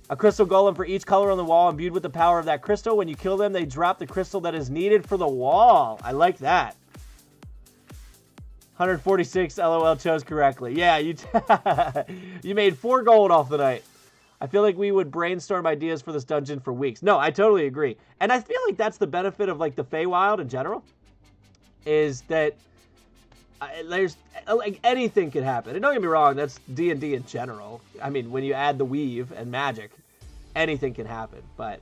A crystal golem for each color on the wall, imbued with the power of that crystal. When you kill them, they drop the crystal that is needed for the wall. I like that. 146, LOL, chose correctly. Yeah, you made 4 gold off the night. I feel like we would brainstorm ideas for this dungeon for weeks. No, I totally agree. And I feel like that's the benefit of like the feywild in general, is that there's like anything could happen. And don't get me wrong, that's D&D in general. I mean, when you add the weave and magic, anything can happen. But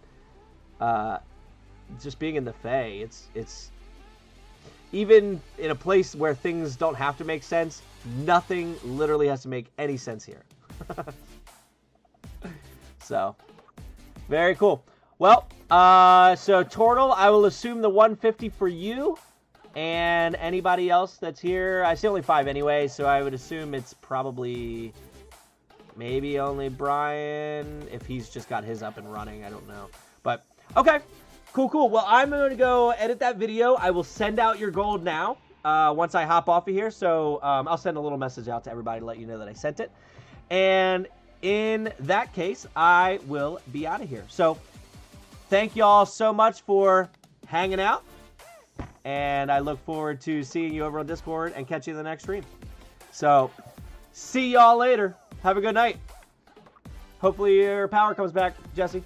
just being in the Fey, it's even in a place where things don't have to make sense, nothing literally has to make any sense here. So, very cool. Well, so Tortle, I will assume the 150 for you. And anybody else that's here, I see only 5 anyway, so I would assume it's probably maybe only Brian, if he's just got his up and running, I don't know. But, okay, cool. Well, I'm going to go edit that video. I will send out your gold now once I hop off of here. So I'll send a little message out to everybody to let you know that I sent it. And in that case, I will be out of here. So thank y'all so much for hanging out. And I look forward to seeing you over on Discord and catch you in the next stream. So see y'all later. Have a good night. Hopefully your power comes back, Jesse.